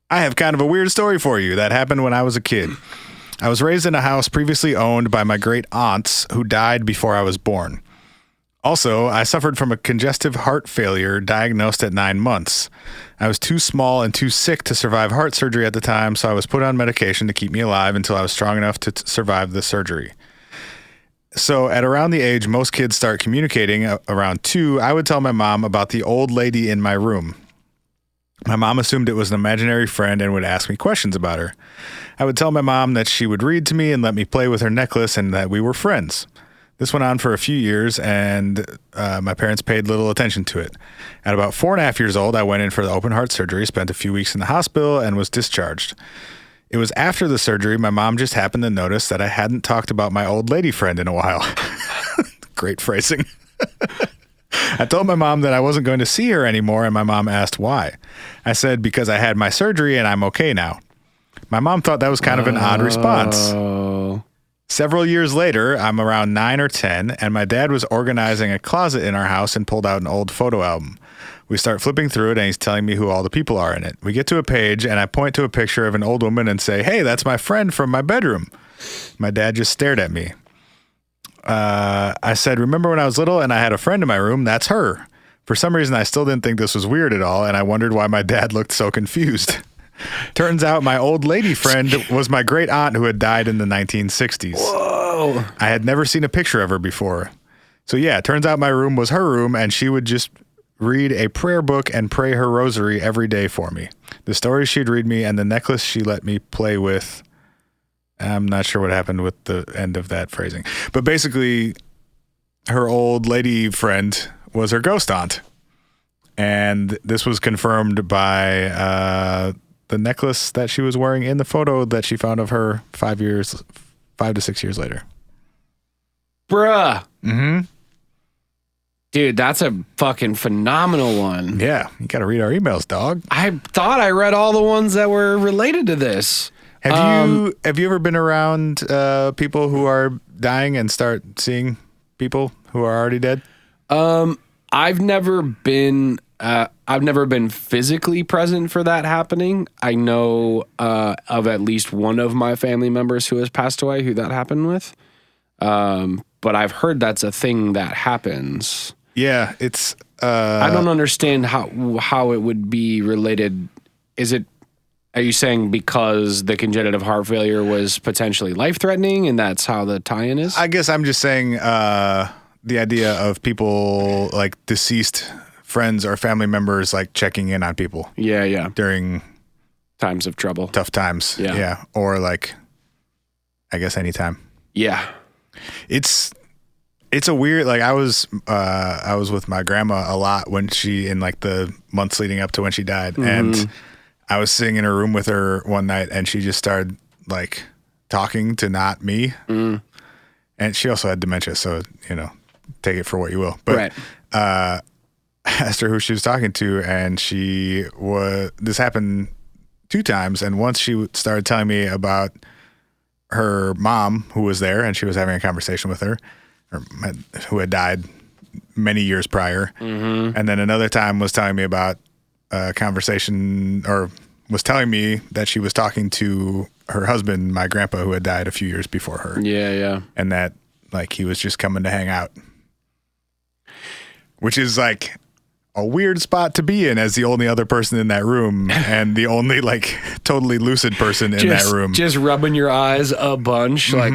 I have kind of a weird story for you that happened when I was a kid. I was raised in a house previously owned by my great aunts who died before I was born. Also, I suffered from a congestive heart failure diagnosed at 9 months. I was too small and too sick to survive heart surgery at the time, so I was put on medication to keep me alive until I was strong enough to survive the surgery. So at around the age most kids start communicating, around 2, I would tell my mom about the old lady in my room. My mom assumed it was an imaginary friend and would ask me questions about her. I would tell my mom that she would read to me and let me play with her necklace and that we were friends. This went on for a few years, and my parents paid little attention to it. At about 4.5 years old, I went in for the open heart surgery, spent a few weeks in the hospital, and was discharged. It was after the surgery, my mom just happened to notice that I hadn't talked about my old lady friend in a while. Great phrasing. I told my mom that I wasn't going to see her anymore, and my mom asked why. I said, because I had my surgery and I'm okay now. My mom thought that was kind of an odd response. Several years later, I'm around 9 or 10, and my dad was organizing a closet in our house and pulled out an old photo album. We start flipping through it, and he's telling me who all the people are in it. We get to a page, and I point to a picture of an old woman and say, hey, that's my friend from my bedroom. My dad just stared at me. I said, remember when I was little and I had a friend in my room? That's her. For some reason, I still didn't think this was weird at all, and I wondered why my dad looked so confused. Turns out my old lady friend was my great aunt who had died in the 1960s. Whoa. I had never seen a picture of her before. So yeah, it turns out my room was her room, and she would just read a prayer book and pray her rosary every day for me. The stories she'd read me and the necklace she let me play with. I'm not sure what happened with the end of that phrasing. But basically, her old lady friend was her ghost aunt. And this was confirmed by the necklace that she was wearing in the photo that she found of her 5 to 6 years later. Bruh. Mm-hmm. Dude, that's a fucking phenomenal one. Yeah, you got to read our emails, dog. I thought I read all the ones that were related to this. Have you ever been around people who are dying and start seeing people who are already dead? I've never been physically present for that happening. I know of at least one of my family members who has passed away who that happened with. But I've heard that's a thing that happens. Yeah, it's I don't understand how it would be related. Are you saying because the congenital heart failure was potentially life-threatening and that's how the tie-in is? I guess I'm just saying the idea of people like deceased friends or family members like checking in on people. Yeah. During times of trouble. Tough times. Yeah. Or like, I guess anytime. Yeah. It's It's a weird, like I was with my grandma a lot when she, in like the months leading up to when she died. And I was sitting in her room with her one night and she just started like talking to not me. And she also had dementia. So, take it for what you will. But, I asked her who she was talking to, and this happened 2 times. And once she started telling me about her mom who was there, and she was having a conversation with her, who had died many years prior. And then another time was telling me about a conversation, or was telling me that she was talking to her husband, my grandpa, who had died a few years before her. Yeah. And that like he was just coming to hang out, which is like a weird spot to be in as the only other person in that room and the only like totally lucid person in that room. Just rubbing your eyes a bunch. Like,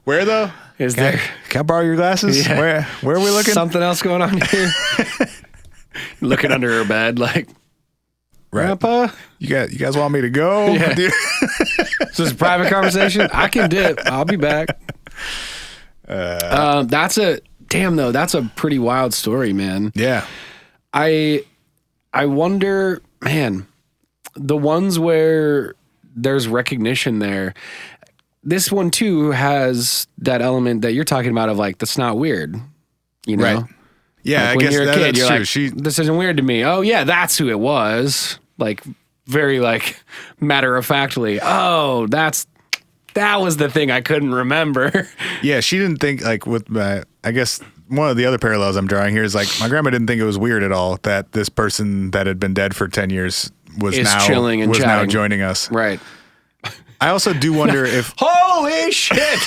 where though? Can I borrow your glasses? Yeah. Where are we looking? Something else going on here. Looking under her bed, like, Grandpa, you guys want me to go? Yeah. Is this a private conversation? I can dip. I'll be back. That's a pretty wild story, man. Yeah. I wonder, man, the ones where there's recognition there. This one too has that element that you're talking about of like, that's not weird, Right. Yeah, like when you're a kid, you're that's like, this isn't weird to me. Oh yeah, that's who it was. Like very like matter of factly. Oh, that was the thing I couldn't remember. Yeah, she didn't think like with I guess one of the other parallels I'm drawing here is like my grandma didn't think it was weird at all that this person that had been dead for 10 years was chilling and chatting. now joining us. Right. I also do wonder if holy shit,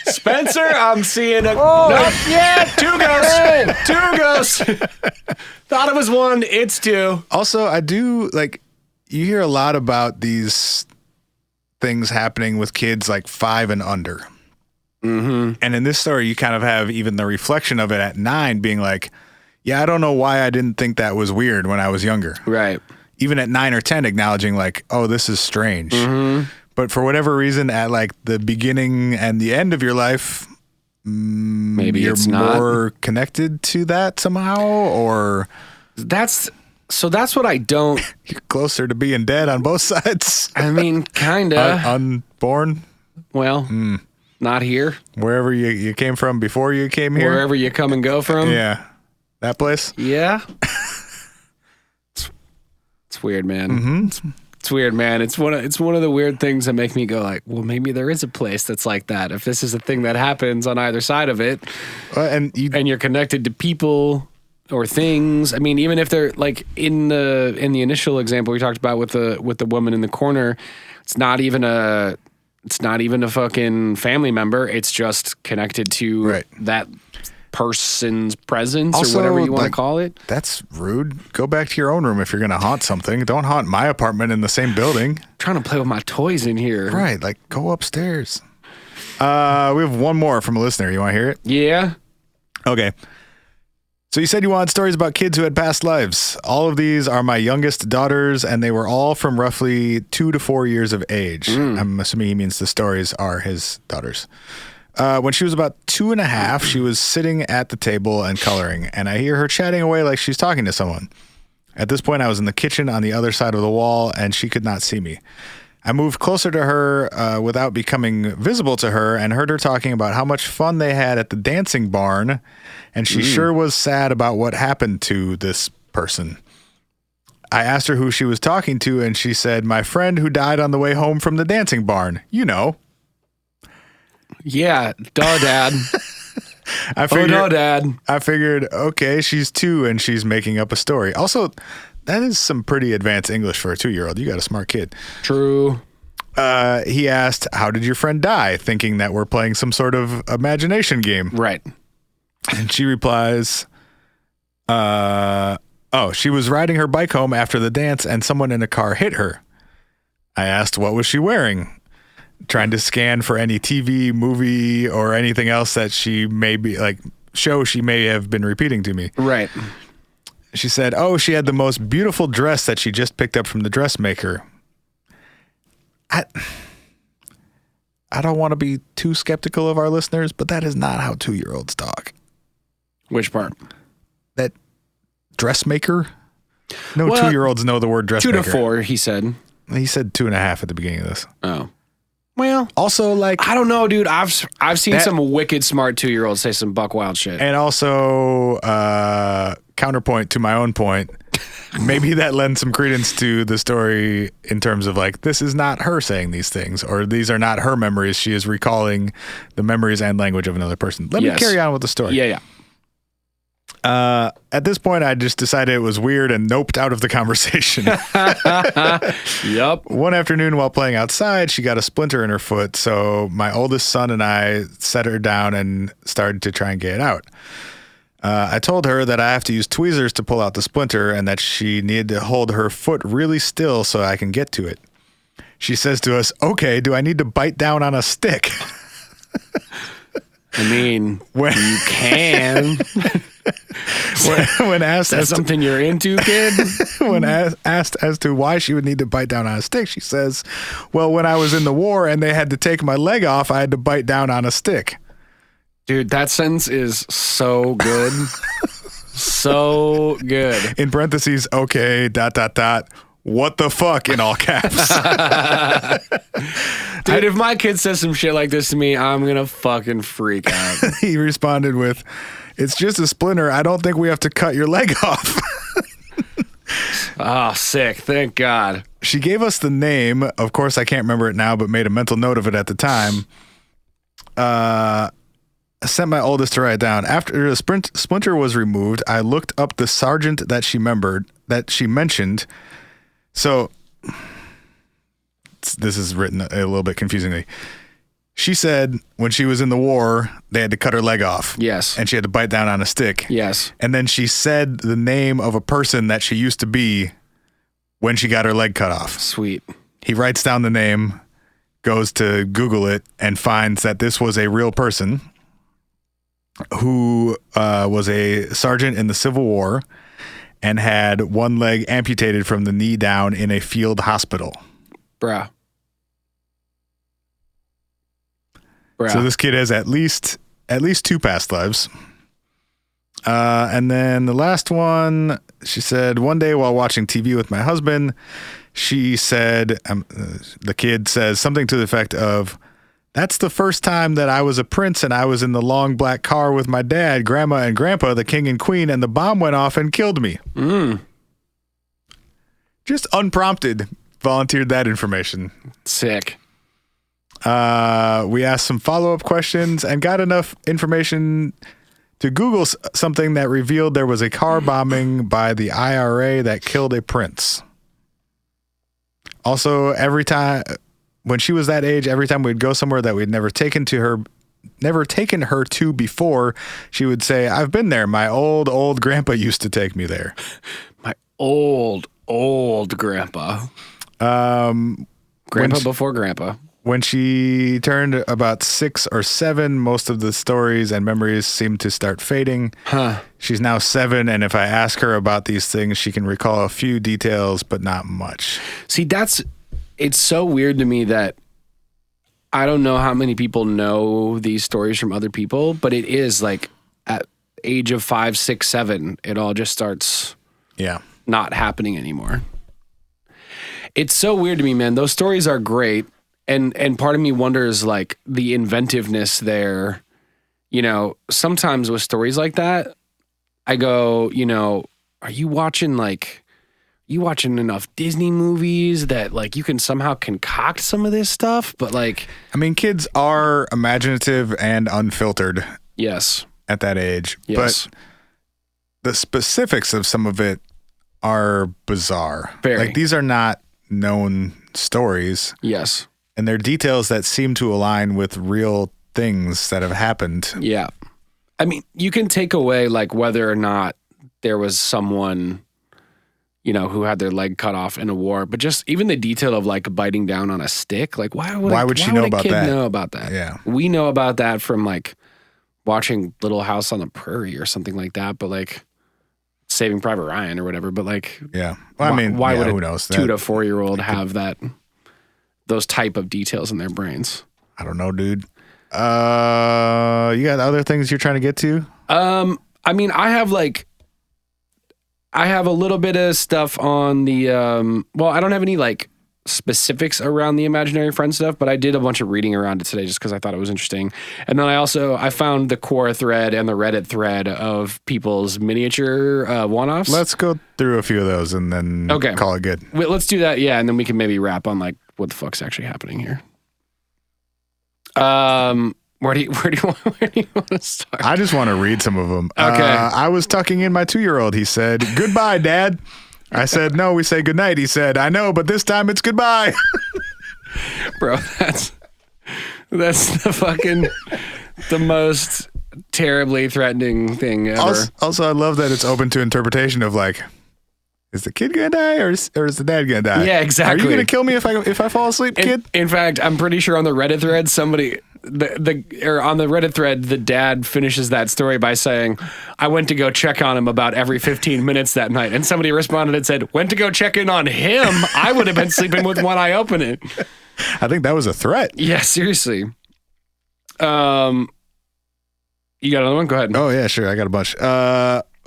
Spencer, I'm seeing not yet. 2 ghosts. 2 ghosts. Thought it was 1. It's 2. Also, I do like you hear a lot about these things happening with kids like 5 and under. And in this story, you kind of have even the reflection of it at 9 being like, yeah, I don't know why I didn't think that was weird when I was younger. Right. Even at 9 or 10, acknowledging like, oh, this is strange. But for whatever reason, at like the beginning and the end of your life, maybe you're it's not more connected to that somehow, or that's what I don't. You're closer to being dead on both sides. I mean, kinda unborn. Well, not here. Wherever you came from before you came here. Wherever you come and go from. Yeah, that place. Yeah. It's weird, man. It's weird, man. It's one of the weird things that make me go like, well, maybe there is a place that's like that. If this is a thing that happens on either side of it, and you're connected to people or things. I mean, even if they're like in the initial example we talked about with the woman in the corner, it's not even a fucking family member. It's just connected to that person's presence also, or whatever you want to call it. That's rude. Go back to your own room if you're going to haunt something. Don't haunt my apartment in the same building. I'm trying to play with my toys in here. Right. Like, go upstairs. We have one more from a listener. You want to hear it? Yeah. Okay. So you said you wanted stories about kids who had past lives. All of these are my youngest daughters, and they were all from roughly 2 to 4 years of age. I'm assuming he means the stories are his daughters. When she was about 2.5, she was sitting at the table and coloring, and I hear her chatting away like she's talking to someone. At this point, I was in the kitchen on the other side of the wall, and she could not see me. I moved closer to her without becoming visible to her and heard her talking about how much fun they had at the dancing barn, and she sure was sad about what happened to this person. I asked her who she was talking to, and she said, my friend who died on the way home from the dancing barn. You know. Yeah, duh, Dad. Dad. I figured, okay, she's 2 and she's making up a story. Also, that is some pretty advanced English for a 2-year-old. You got a smart kid. True. He asked, how did your friend die? Thinking that we're playing some sort of imagination game. Right. And she replies, she was riding her bike home after the dance and someone in a car hit her. I asked, what was she wearing? Trying to scan for any TV, movie, or anything else that she may be like show she may have been repeating to me. Right. She said, oh, she had the most beautiful dress that she just picked up from the dressmaker. I don't want to be too skeptical of our listeners, but that is not how 2-year-olds talk. Which part? That dressmaker? No, 2-year-olds know the word dressmaker. 2 to 4, he said. He said 2.5 at the beginning of this. Oh. Well, also, like, I don't know, dude. I've seen some wicked smart 2-year-olds say some buck wild shit. And also, counterpoint to my own point, maybe that lends some credence to the story in terms of like, this is not her saying these things, or these are not her memories. She is recalling the memories and language of another person. Let me carry on with the story. Yeah. At this point, I just decided it was weird and noped out of the conversation. Yep. One afternoon while playing outside, she got a splinter in her foot. So my oldest son and I set her down and started to try and get it out. I told her that I have to use tweezers to pull out the splinter and that she needed to hold her foot really still so I can get to it. She says to us, "Okay, do I need to bite down on a stick?" I mean, you can. When asked, that's something you're into, kid. When asked as to why she would need to bite down on a stick, she says, "Well, when I was in the war and they had to take my leg off, I had to bite down on a stick." Dude, that sentence is so good. So good. In parentheses, okay, ... what the fuck, in all caps. Dude, if my kid says some shit like this to me, I'm gonna fucking freak out. He responded with, "It's just a splinter. I don't think we have to cut your leg off." Oh, sick. Thank God. She gave us the name. Of course, I can't remember it now, but made a mental note of it at the time. I sent my oldest to write it down. After the splinter was removed, I looked up the sergeant that she mentioned. So this is written a little bit confusingly. She said when she was in the war, they had to cut her leg off. Yes. And she had to bite down on a stick. Yes. And then she said the name of a person that she used to be when she got her leg cut off. Sweet. He writes down the name, goes to Google it, and finds that this was a real person who was a sergeant in the Civil War and had one leg amputated from the knee down in a field hospital. Bruh. So this kid has at least 2 past lives. And then the last one, she said, one day while watching TV with my husband, she said, the kid says something to the effect of, "That's the first time that I was a prince and I was in the long black car with my dad, grandma, and grandpa, the king and queen, and the bomb went off and killed me." Just unprompted, volunteered that information. Sick. We asked some follow-up questions and got enough information to Google something that revealed there was a car bombing by the IRA that killed a prince. Also, every time when she was that age, every time we'd go somewhere that we'd never taken her to before, she would say, "I've been there. My old grandpa used to take me there." My old grandpa. Grandpa before grandpa. When she turned about 6 or 7, most of the stories and memories seemed to start fading. She's now 7, and if I ask her about these things, she can recall a few details, but not much. See, it's so weird to me that I don't know how many people know these stories from other people, but it is like at age of 5, 6, 7, it all just starts not happening anymore. It's so weird to me, man. Those stories are great. And part of me wonders, like, the inventiveness there. You know, sometimes with stories like that, I go, you know, are you watching enough Disney movies that, like, you can somehow concoct some of this stuff? But, like, I mean, kids are imaginative and unfiltered. Yes. At that age. Yes. But the specifics of some of it are bizarre. Very. Like, these are not known stories. Yes. And they're details that seem to align with real things that have happened. Yeah. I mean, you can take away, like, whether or not there was someone, you know, who had their leg cut off in a war, but just even the detail of, like, biting down on a stick. Like, why would she know about that? Know about that? Yeah. We know about that from, like, watching Little House on the Prairie or something like that, but, like, Saving Private Ryan or whatever. But, like, yeah. Well, I mean, why would who a knows? 2 to 4 year old have those type of details in their brains? I don't know, dude. You got other things you're trying to get to? I mean, I have a little bit of stuff on the, well, I don't have any like specifics around the imaginary friend stuff, but I did a bunch of reading around it today just because I thought it was interesting. And then I found the core thread and the Reddit thread of people's miniature one-offs. Let's go through a few of those and then call it good. Let's do that, yeah, and then we can maybe wrap on like what the fuck's actually happening here. Where do you want to start? I just want to read some of them. Okay. I was tucking in my 2-year-old. He said, "Goodbye, Dad." I said, "No, we say goodnight." He said, "I know, but this time it's goodbye." Bro, that's the most terribly threatening thing ever. Also, I love that it's open to interpretation of like, is the kid gonna die or is the dad gonna die? Yeah, exactly. Are you gonna kill me if I fall asleep, kid? In fact, I'm pretty sure on the Reddit thread, on the Reddit thread, the dad finishes that story by saying, "I went to go check on him about every 15 minutes that night." And somebody responded and said, "Went to go check in on him? I would have been sleeping with one eye open." I think that was a threat. Yeah, seriously. You got another one? Go ahead. Oh yeah, sure. I got a bunch.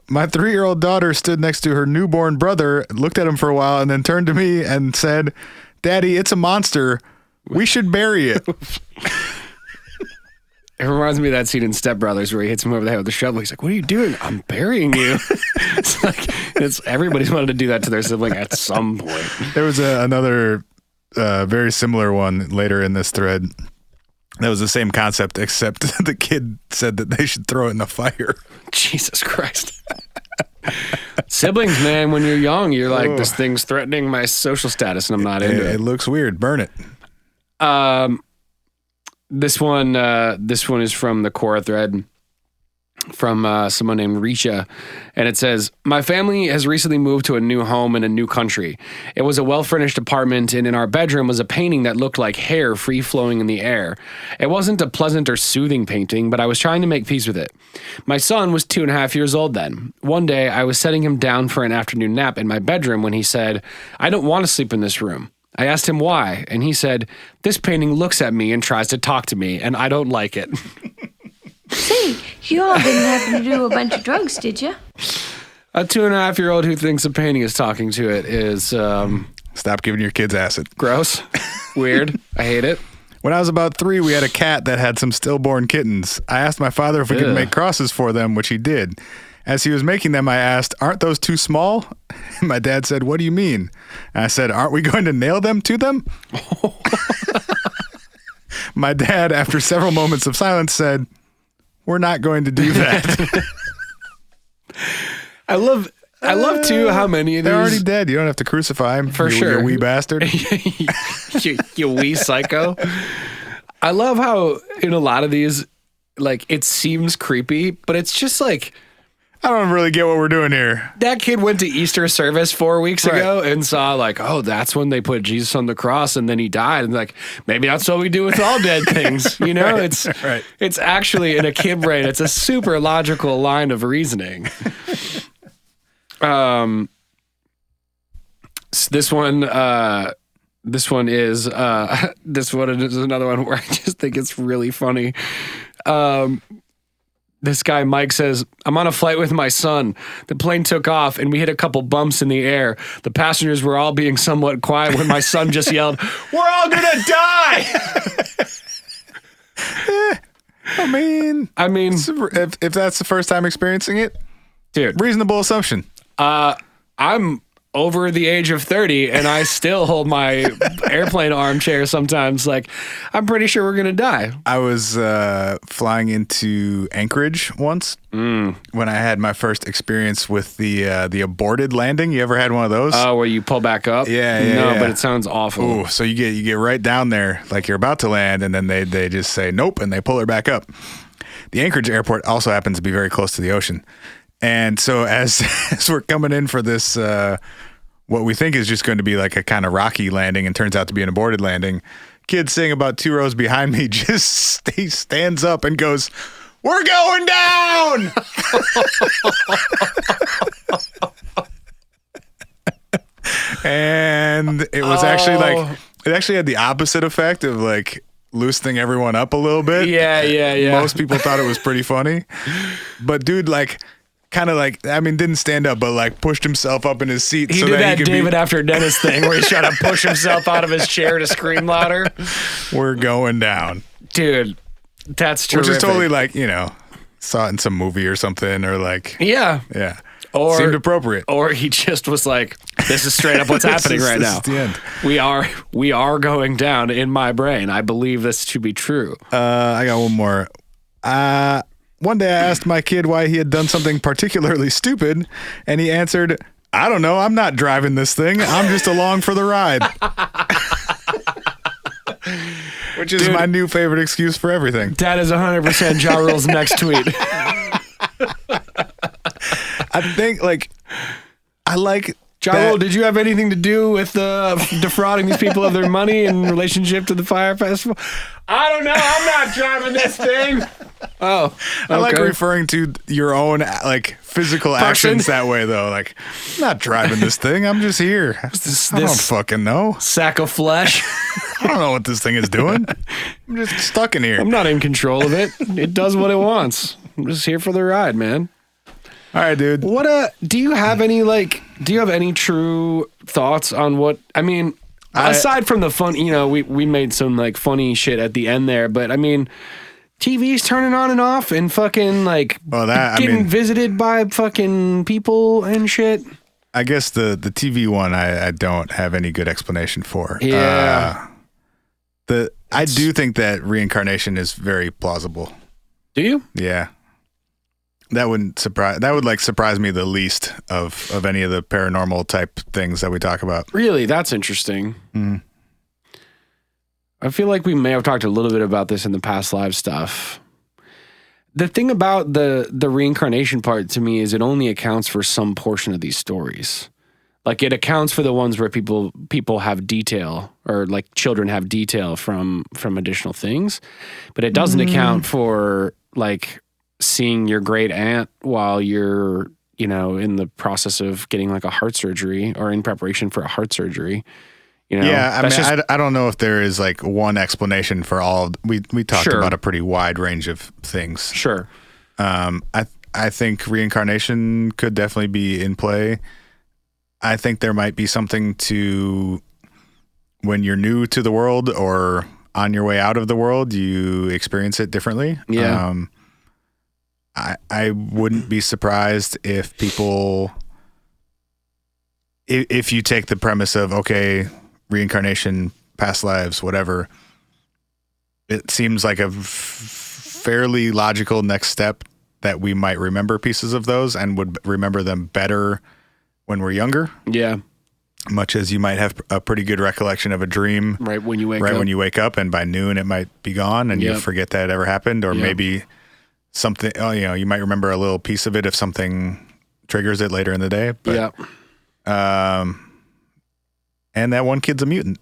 My 3-year-old daughter stood next to her newborn brother, looked at him for a while, and then turned to me and said, "Daddy, it's a monster. We should bury it." It reminds me of that scene in Step Brothers where he hits him over the head with a shovel. He's like, "What are you doing?" "I'm burying you." Everybody's wanted to do that to their sibling at some point. There was another very similar one later in this thread. That was the same concept, except the kid said that they should throw it in the fire. Jesus Christ. Siblings, man, when you're young, you're like, this thing's threatening my social status and I'm not into it. It looks weird. Burn it. This one is from the core thread from someone named Risha, and it says, "My family has recently moved to a new home in a new country. It was a well-furnished apartment, and in our bedroom was a painting that looked like hair free-flowing in the air. It wasn't a pleasant or soothing painting, but I was trying to make peace with it. My son was 2.5 years old then. One day, I was setting him down for an afternoon nap in my bedroom when he said, 'I don't want to sleep in this room.' I asked him why, and he said, 'This painting looks at me and tries to talk to me, and I don't like it.'" Say, you all didn't happen to do a bunch of drugs, did you? A 2.5-year-old who thinks a painting is talking to it is Stop giving your kids acid. Gross. Weird. I hate it. When I was about 3, we had a cat that had some stillborn kittens. I asked my father if we could make crosses for them, which he did. As he was making them, I asked, "Aren't those too small?" And my dad said, "What do you mean?" And I said, "Aren't we going to nail them to them?" My dad, after several moments of silence, said, "We're not going to do that." I love too how many of these. They're already dead. You don't have to crucify him. For sure. You wee bastard. you wee psycho. I love how in a lot of these, like, it seems creepy, but it's just like, I don't really get what we're doing here. That kid went to Easter service 4 weeks ago and saw like, oh, that's when they put Jesus on the cross and then he died. And like, maybe that's what we do with all dead things. You know, it's actually in a kid brain. It's a super logical line of reasoning. This one is another one where I just think it's really funny. This guy, Mike, says, "I'm on a flight with my son. The plane took off and we hit a couple bumps in the air. The passengers were all being somewhat quiet when my son just yelled, 'We're all gonna die!'" I mean, if that's the first time experiencing it, dude, reasonable assumption. I'm over the age of 30 and I still hold my airplane armchair sometimes. Like, I'm pretty sure we're going to die. I was flying into Anchorage once when I had my first experience with the aborted landing. You ever had one of those? Oh, where you pull back up? Yeah. But it sounds awful. Ooh, so you get right down there like you're about to land and then they just say nope and they pull her back up. The Anchorage airport also happens to be very close to the ocean. And so as we're coming in for this, what we think is just going to be like a kind of rocky landing and turns out to be an aborted landing, kid sitting about 2 rows behind me just stands up and goes, "We're going down!" And it was actually like, it actually had the opposite effect of like loosening everyone up a little bit. Yeah. Most people thought it was pretty funny. But dude, like, kind of like, I mean, didn't stand up, but like pushed himself up in his seat. He so did that that he could David after Dennis thing where he's trying to push himself out of his chair to scream louder. We're going down. Dude, that's terrific. Which is totally like, you know, saw it in some movie or something, or like, yeah. Or seemed appropriate. Or he just was like, this is straight up what's happening right now. This is the end. We are going down in my brain. I believe this to be true. I got one more. One day I asked my kid why he had done something particularly stupid, and he answered, I don't know, I'm not driving this thing. I'm just along for the ride. Which is my new favorite excuse for everything. That is 100% Ja Rule's next tweet. I think, like, I like Ja Rule, did you have anything to do with defrauding these people of their money in relationship to the Fire Festival? I don't know. I'm not driving this thing. Oh, okay. I like referring to your own, like, physical actions that way, though. Like, I'm not driving this thing. I'm just here. I don't fucking know. Sack of flesh. I don't know what this thing is doing. I'm just stuck in here. I'm not in control of it. It does what it wants. I'm just here for the ride, man. All right, dude. Do you have any true thoughts on what, I mean, aside from the fun, you know, we made some like funny shit at the end there, but I mean, TV's turning on and off and fucking like getting visited by fucking people and shit. I guess the TV one I don't have any good explanation for. Yeah. I do think that reincarnation is very plausible. Do you? Yeah. That would surprise me the least of any of the paranormal type things that we talk about. Really? That's interesting. Mm. I feel like we may have talked a little bit about this in the past live stuff. The thing about the reincarnation part to me is it only accounts for some portion of these stories. Like it accounts for the ones where people have detail, or like children have detail from additional things, but it doesn't account for like seeing your great aunt while you're, you know, in the process of getting like a heart surgery or in preparation for a heart surgery. You know, yeah, I mean, I don't know if there is like one explanation for all. We talked about a pretty wide range of things. Sure. I think reincarnation could definitely be in play. I think there might be something to when you're new to the world or on your way out of the world, you experience it differently. Yeah. I wouldn't be surprised if people, if you take the premise of, okay, reincarnation, past lives, whatever, it seems like a fairly logical next step that we might remember pieces of those and would remember them better when we're younger. Yeah. Much as you might have a pretty good recollection of a dream right when you wake up, and by noon it might be gone and you forget that it ever happened, or maybe something, you might remember a little piece of it if something triggers it later in the day. But, and that one kid's a mutant.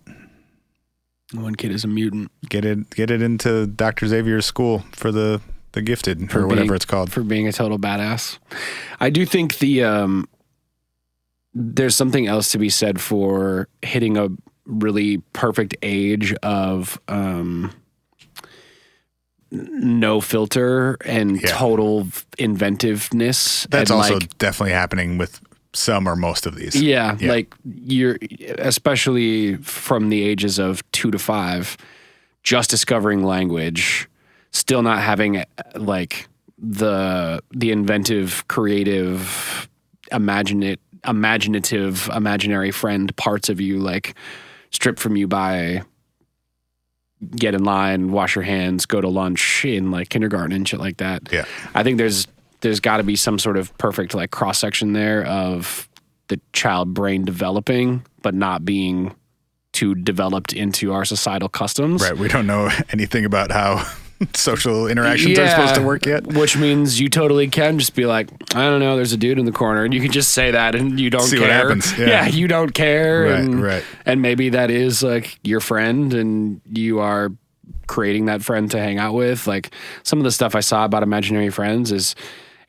One kid is a mutant. Get it into Dr. Xavier's school for the gifted, or whatever it's called. For being a total badass. I do think there's something else to be said for hitting a really perfect age of no filter and total inventiveness. That's and also definitely happening with some or most of these. Yeah, like you're, especially from the ages of 2 to 5, just discovering language, still not having like the inventive, creative, imaginative, imaginary friend parts of you, like stripped from you by get in line, wash your hands, go to lunch in like kindergarten and shit like that. Yeah. I think there's got to be some sort of perfect like cross section there of the child brain developing, but not being too developed into our societal customs. Right. We don't know anything about how social interactions are supposed to work yet. Which means you totally can just be like, I don't know, there's a dude in the corner, and you can just say that and you don't see care. What happens. Yeah, you don't care. Right. And maybe that is like your friend and you are creating that friend to hang out with. Like some of the stuff I saw about imaginary friends is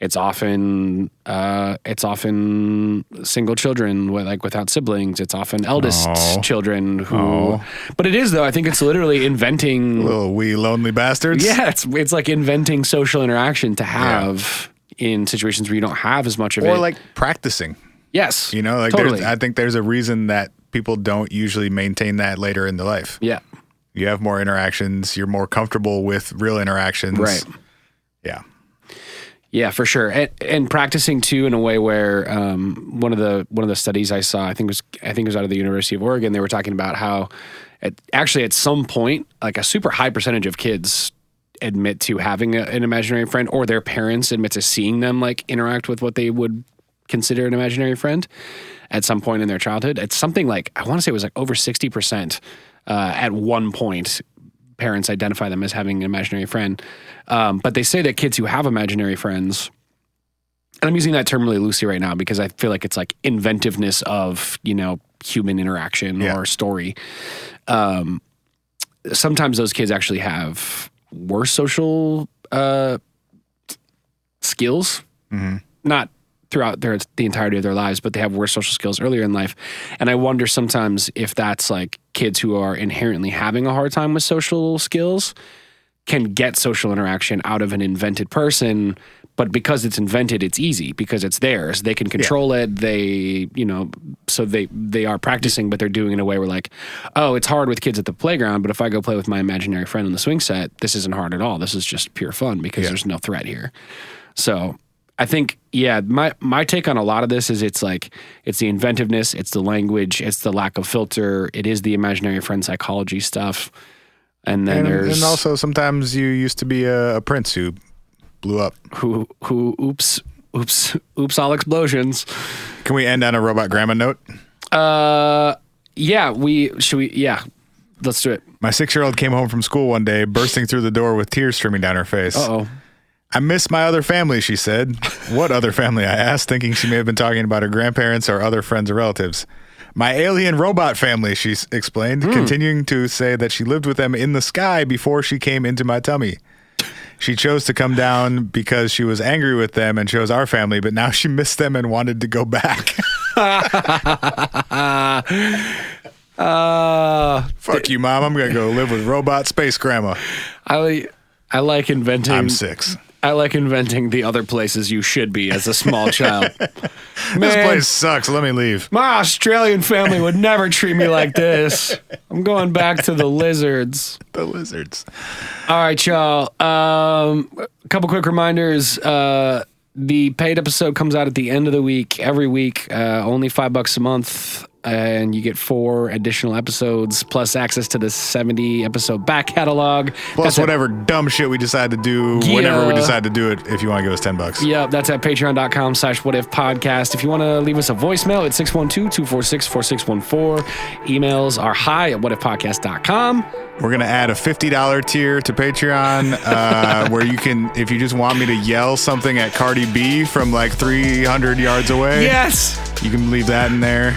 It's often single children without siblings. It's often eldest children who. But it is though. I think it's literally inventing little wee lonely bastards. Yeah, it's like inventing social interaction to have in situations where you don't have as much of it, or like practicing. Yes, totally. I think there's a reason that people don't usually maintain that later in their life. Yeah, you have more interactions. You're more comfortable with real interactions. Right. Yeah. Yeah, for sure, and practicing too in a way where one of the studies I saw, I think it was out of the University of Oregon. They were talking about how at some point, like a super high percentage of kids admit to having an imaginary friend, or their parents admit to seeing them like interact with what they would consider an imaginary friend at some point in their childhood. It's something like, I want to say it was like over 60% at one point. Parents identify them as having an imaginary friend. But they say that kids who have imaginary friends, and I'm using that term really loosely right now because I feel like it's like inventiveness of, human interaction or story. Sometimes those kids actually have worse social skills, not throughout the entirety of their lives, but they have worse social skills earlier in life. And I wonder sometimes if that's like kids who are inherently having a hard time with social skills can get social interaction out of an invented person, but because it's invented, it's easy because it's theirs. They can control it. They, so they are practicing, but they're doing it in a way where like, oh, it's hard with kids at the playground, but if I go play with my imaginary friend on the swing set, this isn't hard at all. This is just pure fun because there's no threat here. So I think, my take on a lot of this is it's the inventiveness, it's the language, it's the lack of filter, it is the imaginary friend psychology stuff. And then and also sometimes you used to be a prince who blew up. Who oops all explosions. Can we end on a robot grandma note? Let's do it. My 6-year-old came home from school one day, bursting through the door with tears streaming down her face. Uh-oh. I miss my other family, she said. What other family, I asked, thinking she may have been talking about her grandparents or other friends or relatives. My alien robot family, she explained, continuing to say that she lived with them in the sky before she came into my tummy. She chose to come down because she was angry with them and chose our family, but now she missed them and wanted to go back. Fuck you, Mom. I'm going to go live with robot space grandma. I like inventing. I'm 6. I like inventing the other places you should be as a small child. This place sucks. Let me leave. My Australian family would never treat me like this. I'm going back to the lizards. The lizards. All right, y'all. A couple quick reminders. The paid episode comes out at the end of the week, every week, only $5 a month. And you get 4 additional episodes, plus access to the 70-episode back catalog. Plus whatever dumb shit we decide to do, whenever we decide to do it, if you want to give us $10. Yeah, that's at patreon.com/whatifpodcast. If you want to leave us a voicemail, it's 612-246-4614. Emails are hi@whatifpodcast.com. We're going to add a $50 tier to Patreon where you can, if you just want me to yell something at Cardi B from like 300 yards away. Yes. You can leave that in there.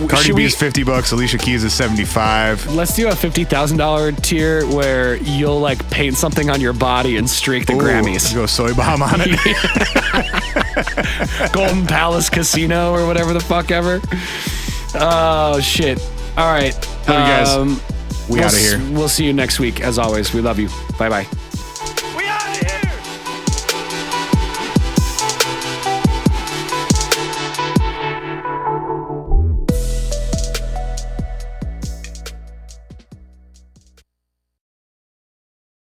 Cardi B is $50. Alicia Keys is $75. Let's do a $50,000 tier where you'll like paint something on your body and streak the Grammys. Go soy bomb on it. Golden Palace Casino or whatever the fuck ever. Oh shit! All right, love you guys. We out of here. We'll see you next week. As always, we love you. Bye bye.